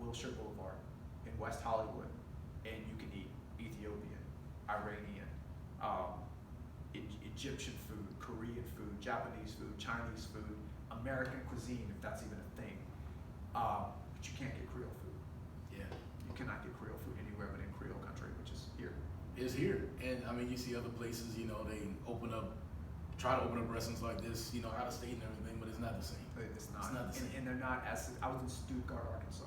Wilshire Boulevard in West Hollywood, and you can eat Ethiopian, Iranian, Egyptian food, Korean food, Japanese food, Chinese food, American cuisine, if that's even a thing. But you can't get Creole food. Yeah. You cannot get Creole food anywhere but in Creole country, which is here. It's here. And I mean, you see other places, they try to open up restaurants like this, out of state and everything, but it's not the same. It's not. It's not the same. And they're not as. I was in Stuttgart, Arkansas,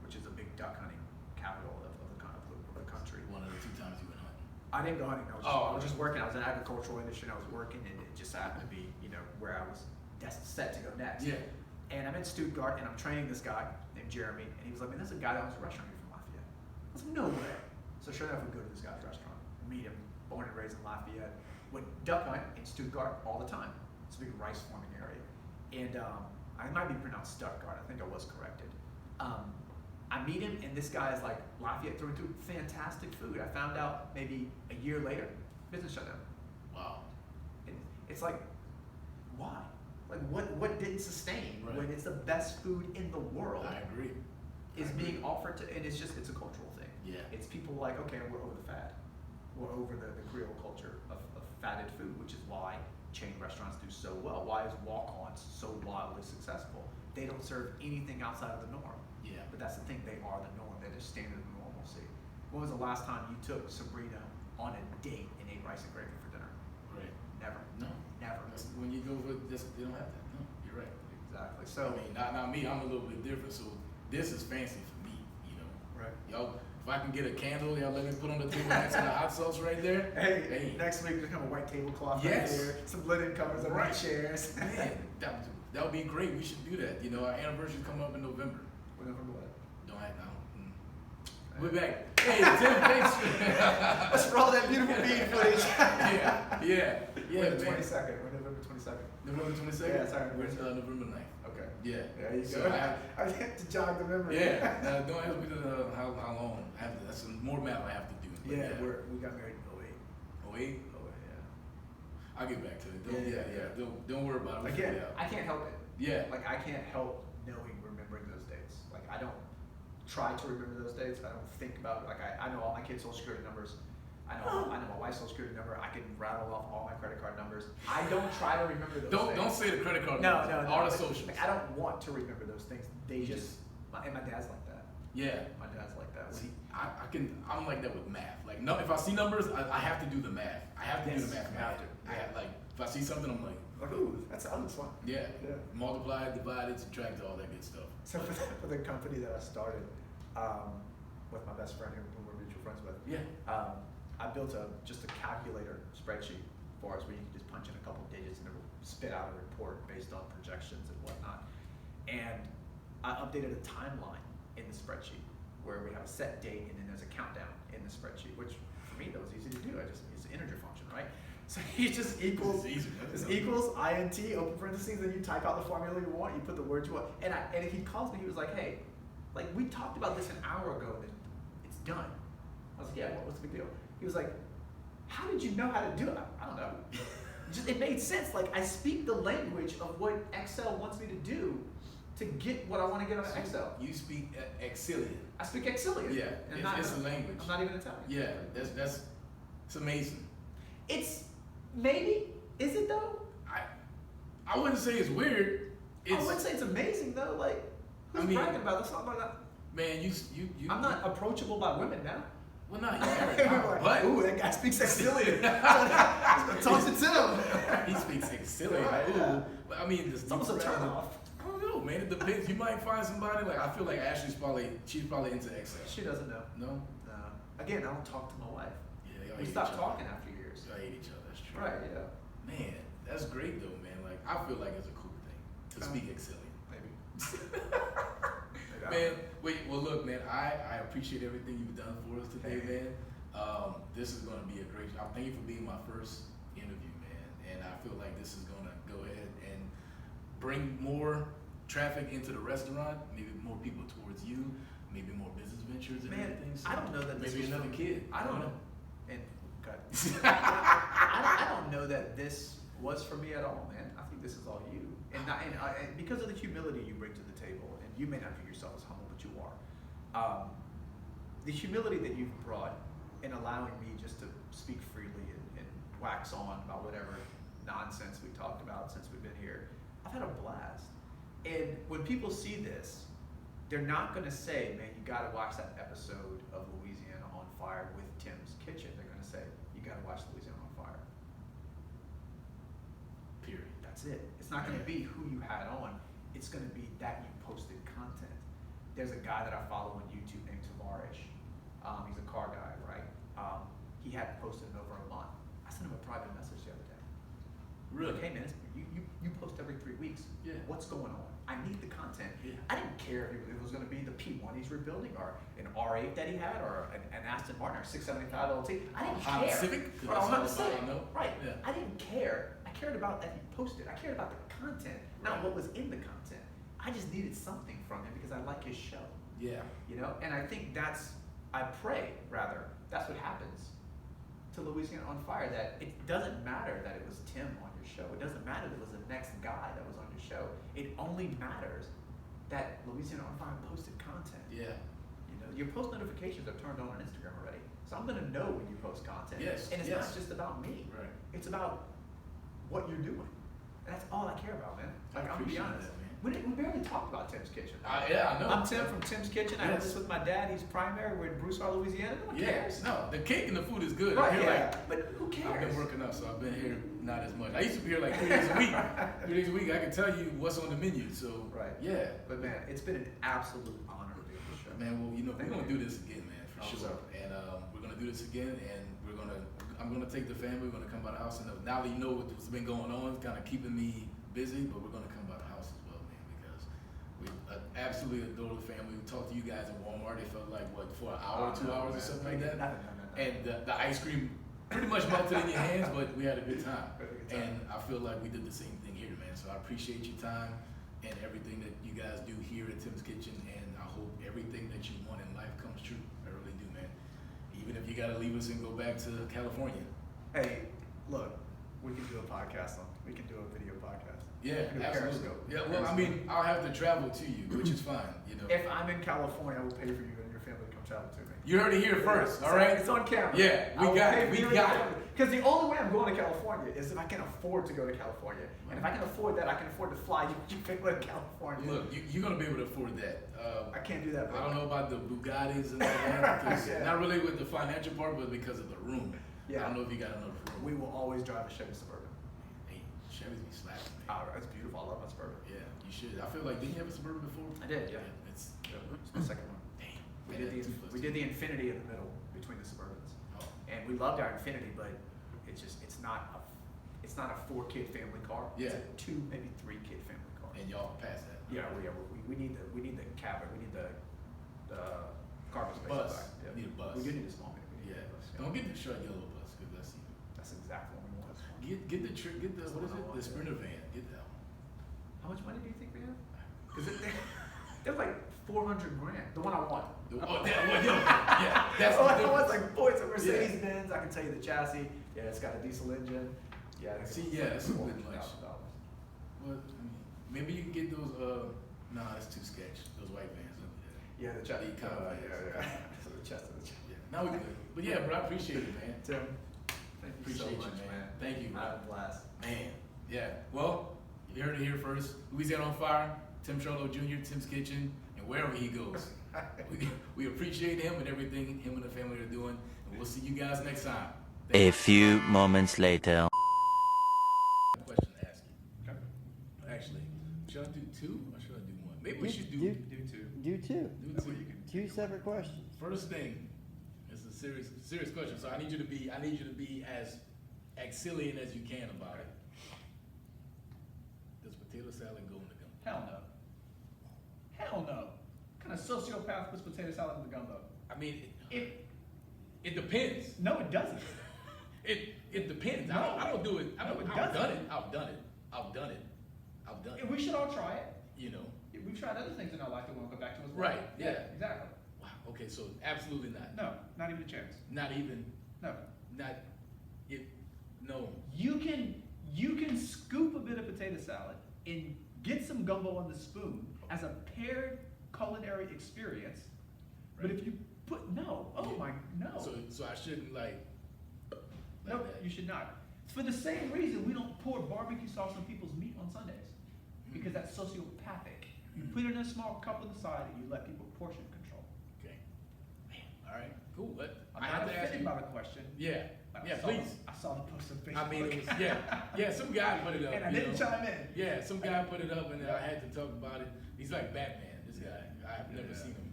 which is a big duck hunting capital of the country. One of the 2 times you went hunting. I didn't go hunting. I was just working. I was in the agricultural industry, and I was working, and it just happened to be, where I was set to go next. Yeah. And I'm in Stuttgart, and I'm training this guy named Jeremy, and he was like, "Man, there's a guy that owns a restaurant here from Lafayette." I was like, "No way." So sure enough, we go to this guy's restaurant, meet him, born and raised in Lafayette, would duck hunt in Stuttgart all the time. It's a big rice farming area, and I might be pronounced Stuttgart. I think I was corrected. I meet him, and this guy is like Lafayette through and through. Fantastic food. I found out maybe a year later, business shut down. Wow. And it's like, why? Like, what didn't sustain Right. when it's the best food in the world I agree. is being offered to, and it's a cultural thing. Yeah. It's people like, okay, we're over the fad. We're over the Creole culture of fatted food, which is why chain restaurants do so well. Why is walk-ons so wildly successful? They don't serve anything outside of the norm. Yeah. But that's the thing, they are the norm. They're the standard of normalcy. When was the last time you took Sabrina on a date and ate rice and gravy for dinner? Right. Never. No. Never. That's when you go for this, they don't have that. No, you're right. Exactly. I So, mean, not me. I'm a little bit different. So this is fancy for me. right. Y'all, if I can get a candle, y'all let me put on the table next to the hot sauce right there. Hey, next week there's kind of a white tablecloth right Yes. there, some linen covers on Right. the chairs. Man, that would be great. We should do that. Our anniversary's coming up in November. We're gonna do Don't have now. We're back. Hey, Tim, thanks. Let's roll that beautiful bead footage. yeah, We're the man. 22nd. We're November 22nd. November 22nd? Yeah, sorry. We're November 9th. Okay. Yeah. There you So go. I get to jog the memory. yeah. Don't ask me how long. I have to, that's some more math I have to do. But Yeah, we got married in 08. Oh, wait. Oh, yeah. I'll get back to it. Yeah. Don't worry about it. We'll Again, figure it out. I can't help it. Yeah. Like, I can't help remembering those dates. Like, I don't try to remember those dates. I don't think about it. Like, I know all my kids' social security numbers. I know my wife's social security number. I can rattle off all my credit card numbers. I don't try to remember those things. Don't say the credit card. No. All the socials. Like, I don't want to remember those things. They just, and my dad's like that. Yeah. My dad's like that. See, I'm like that with math. Like, no, if I see numbers, I have to do the math. I have to do the math. You have to. If I see something, I'm like, ooh, that looks fun. yeah. Yeah. Multiply, divide it, subtract all that good stuff. So for the company that I started with my best friend who we're mutual friends with, Yeah. I built just a calculator spreadsheet for us where you can just punch in a couple digits and it will spit out a report based on projections and whatnot. And I updated a timeline in the spreadsheet where we have a set date and then there's a countdown in the spreadsheet, which for me that was easy to do. It's an integer function, right? So you just equals equals int open parentheses, then you type out the formula you want, you put the words you want, and if he calls me, he was like, "Hey, like we talked about this an hour ago, and it's done." I was like, "Yeah, what's the big deal?" He was like, "How did you know how to do it?" I don't know. It made sense. Like I speak the language of what Excel wants me to do to get what I want to get out of Excel. You speak Exilian. I speak Exilian. Yeah, and it's a language. I'm not even Italian. Yeah, it's amazing. It's maybe, is it though? I wouldn't say it's weird. I wouldn't say it's amazing though. Like who's bragging about this? Man, you. I'm not approachable by women now. Well, not yet. But ooh, that guy speaks Exilian. Talk to Tim. He speaks Exilian. Yeah. But I mean, it's almost a turn off. I don't know, man. It depends. You might find somebody like I feel like she's probably into Excel. She doesn't know. No. Again, I don't talk to my wife. Yeah, we stopped talking after years. Y'all hate each other. That's true. Right. Yeah. Man, that's great though, man. Like I feel like it's a cool thing to speak Exilian. Maybe. Man, well look, man, I appreciate everything you've done for us today, man. This is gonna be a great thank you for being my first interview, man. And I feel like this is gonna go ahead and bring more traffic into the restaurant, maybe more people towards you, maybe more business ventures and everything. So I don't know that this maybe another kid. I don't know. And I don't know that this was for me at all, man. I think this is all you. And because of the humility you bring to the table, and you may not view yourself as humble, but you are. The humility that you've brought in allowing me just to speak freely and wax on about whatever nonsense we talked about since we've been here, I've had a blast. And when people see this, they're not going to say, man, you got to watch that episode of Louisiana On Fire with Tim's Kitchen. They're going to say, you got to watch Louisiana On Fire. Period. That's it. It's not going to be who you had on. It's going to be that you posted content. there's a guy that I follow on YouTube named Tavarish. He's a car guy, right? He hadn't posted in over a month. I sent him a private message the other day. Really? Like, hey man, you post every 3 weeks. Yeah. What's going on? I need the content. Yeah. I didn't care if it was going to be the P1 he's rebuilding or an R8 that he had or an Aston Martin or 675 LT. I didn't Honda care. Civic? Or a Honda Civic. I know. Right. Yeah. I didn't care. I cared about that he posted. I cared about the content, not what was in the content. I just needed something from him because I like his show. Yeah. You know, and I think that's what happens to Louisiana On Fire, that it doesn't matter that it was Tim on your show. It doesn't matter that it was the next guy that was on your show. It only matters that Louisiana On Fire posted content. Yeah. You know, your post notifications are turned on Instagram already. So I'm gonna know when you post content. Yes. And it's yes. not just about me. Right. It's about what you're doing. And that's all I care about, man. Like, I'm gonna be honest. That, man. We barely talked about Tim's Kitchen. Yeah, I know. I'm Tim from Tim's Kitchen. I do Yes. this with my dad. He's primary. We're in Broussard, Louisiana. No one cares. Yes. No, the cake and the food is good. Right, I'm here yeah. But who cares? I've been working up, so I've been here not as much. I used to be here like 3 days a week. 3 days a week, I can tell you what's on the menu. So, Right. yeah. But man, it's been an absolute honor to be on the show. Man, well, you know, Thank we're gonna you. do this again, man, for Oh, sure. so. And we're gonna do this again, and I'm gonna take the family. We're gonna come by the house, and now that you know what's been going on, it's kind of keeping me busy. But we're gonna come by the house as well, man, because we absolutely adore the family. We talked to you guys at Walmart. It felt like for an hour, 2 hours, or something like that. No. And the ice cream pretty much melted in your hands, but we had a good time. And I feel like we did the same thing here, man. So I appreciate your time and everything that you guys do here at Tim's Kitchen, and I hope everything that you want in life comes true. I really do, man. Even if you gotta leave us and go back to California. Hey, look, we can do a podcast we can do a video podcast. Yeah, We can do absolutely. Periscope. Yeah, well, I mean, I'll have to travel to you, which is fine, you know. If I'm in California, I will pay for you and your family to come travel to me. You heard it here first, all right? It's on camera. Yeah, we got it. Because the only way I'm going to California is if I can afford to go to California. And if I can afford that, I can afford to fly you to California. Look, you're gonna be able to afford that. I can't do that. I don't know about the Bugattis and all that, because Yeah. not really with the financial part, but because of the room. Yeah. I don't know if you got enough room. We will always drive a Chevy Suburban. Hey, Chevys be slapping, man. Oh, it's beautiful. I love my Suburban. Yeah, you should. I feel like, didn't you have a Suburban before? I did, yeah. It's It's my second one. damn. We man, did that's too we did the Infinity in the middle between the Suburbans, Oh, and we loved our Infinity, but it's not a 4-kid family car. Yeah. It's a 2, maybe 3-kid family car. and y'all passed that. Yeah, we need the cabin. We need the cargo space. Bus. Back. Yeah. Need a bus. We do need a small one. We need Yeah. a bus, Don't get the short yellow bus, because that's even. That's exactly what we want. Get the That's what is what I it? want, The yeah. Sprinter van. Get that one. How much money do you think we have? Because they're like $400,000. The one I want. Oh, that one, yo, yeah, that's the I difference. want like boy, it's a Mercedes Benz. I can tell you the chassis. Yeah, it's got a diesel engine. Yeah, See, yeah, that's a bit much. $400,000. Well, I mean, maybe you can get those. Nah, that's too sketch. Those white vans. Yeah, the chassis. The economy. Yeah. So the chest of the chest. Yeah. Now we good. But yeah, bro, I appreciate it, man. Tim, thank you so Appreciate much, you, man. Thank you, I bro. had a blast. Man, yeah. Well, you heard it here first. Louisiana On Fire, Tim Sharlow Jr., Tim's Kitchen, and wherever he goes. We appreciate him and everything him and the family are doing, and we'll see you guys next time. A few moments later. Question to ask you. Okay. Actually, should I do 2 or should I do 1? Maybe we should do Do 2. Do two. do That 2. way you can. Two separate questions. First thing, it's a serious question, so I need you to be as axillian as you can about it. Does potato salad go in the gumbo? Hell no. Hell no. What kind of sociopath puts potato salad in the gumbo? I mean, It it depends. no, it doesn't. It depends. No. I don't do it. No, it I've done doesn't. it. I've done it. We should all try it. You know. We've tried other things in our life that we'll go back to as well. Right, yeah. Exactly. Wow. Okay, so absolutely not. No, not even a chance. Not even. No. Not. It. No. You can scoop a bit of potato salad and get some gumbo on the spoon as a paired culinary experience. But Right. if you put no, no. So I shouldn't like. No, that. you should not. For the same reason, we don't pour barbecue sauce on people's meat on Sundays. Because that's sociopathic. You put it in a small cup on the side and you let people portion control. Okay. Man. All right. Cool. Cool. I'm I have not to ask offended you. by the question. Yeah. but I Yeah, saw please. I saw the post on Facebook. I mean, it was, yeah, some guy put it up. and I you didn't know. chime in. Yeah, some guy put it up, and Yeah. I had to talk about it. He's like Batman. This guy, I've never Yeah. seen him.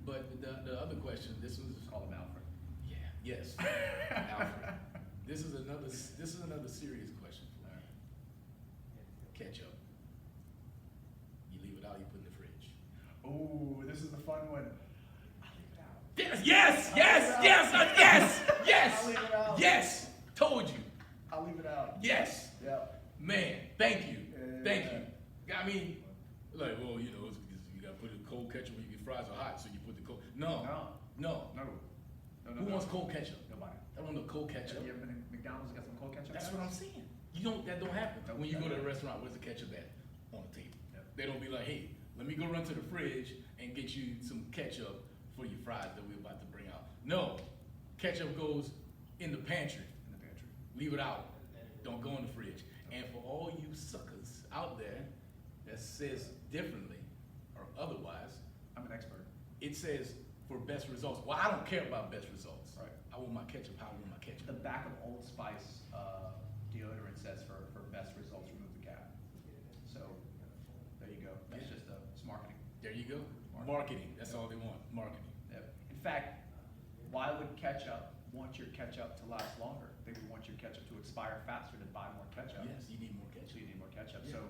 But the other question, this was Call him Alfred. yeah, yes, Alfred. This is another serious question for you. Ketchup. You leave it out, you put it in the fridge. Ooh, this is the fun one. I'll leave it out. Yes, I'll leave it out. yes. Told you. I'll leave it out. Yes. Yep. Man, thank you. Yeah. Thank you. I mean, like, well, you know, you gotta put the cold ketchup when you get fries are hot, so you put the cold. No. Who wants cold ketchup? Nobody. I don't know cold ketchup. Have you ever been to McDonald's and got some cold ketchup? That's guys? what I'm saying. That don't happen. Nope, When you go to a never. restaurant, where's the ketchup at? On the table. Yep. They don't be like, hey, let me go run to the fridge and get you some ketchup for your fries that we're about to bring out. No. Ketchup goes in the pantry. In the pantry. Leave it out. Don't go in the fridge. And for all you suckers out there that says differently or otherwise, I'm an expert. it says for best results. Well, I don't care about best results. Right. I want my ketchup how I want my ketchup. The back of Old Spice deodorant says for best results, remove the cap. So there you go. That's Yeah. just it's marketing. There you go. Marketing. Marketing. That's all they want. Marketing. Yep. In fact, why would ketchup want your ketchup to last longer? They would want your ketchup to expire faster to buy more ketchup. Yes, you need more So ketchup. you need more ketchup. Yeah. So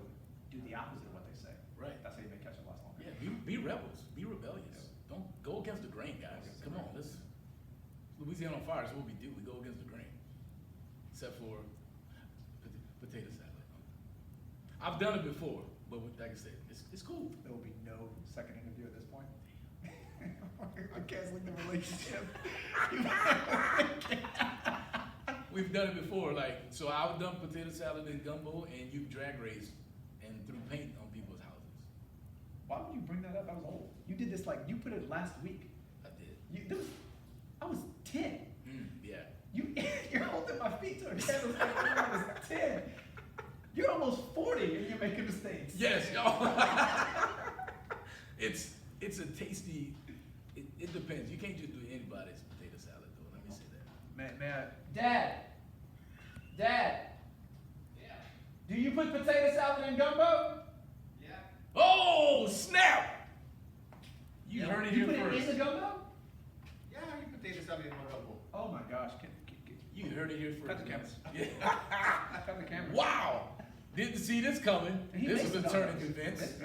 do the opposite of what they say. Right. That's how you make ketchup last longer. Yeah, be rebels. Be rebellious. Don't go against the grain, guys. against the Come on, grain. this Louisiana On Fire is what we do. We go against the grain. Except for potato salad. I've done it before, but like I said, it's cool. There will be no second interview at this point. I'm canceling the relationship. We've done it before, so I've done potato salad and gumbo, and you've drag raced and threw paint on people's houses. Why would you bring that up? I was old. You did this you put it last week. I did. I was 10. Yeah. You're holding my feet to a candle like I was 10. You're almost 40 and you're making mistakes. Yes, it's a tasty. It depends. You can't just do anybody's potato salad, though. Let me say that. Man, Dad. yeah. Do you put potato salad in gumbo? Yeah. Oh snap! You heard it You here put it in first. the gumbo? Yeah, you potato salad in my gumbo. Oh my gosh. You heard it here first. Cut the cameras. Yeah. Cut the camera. Wow! Didn't see this coming. He This makes was a it turning up. events. This is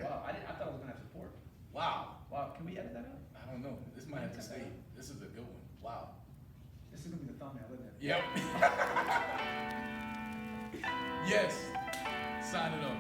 wow. I thought I was gonna have support. Wow. Wow, can we edit that out? I don't know. This might have to stay. This is a good one. Wow. This is gonna be the thumbnail, isn't it? Yep. Yes. Sign it up.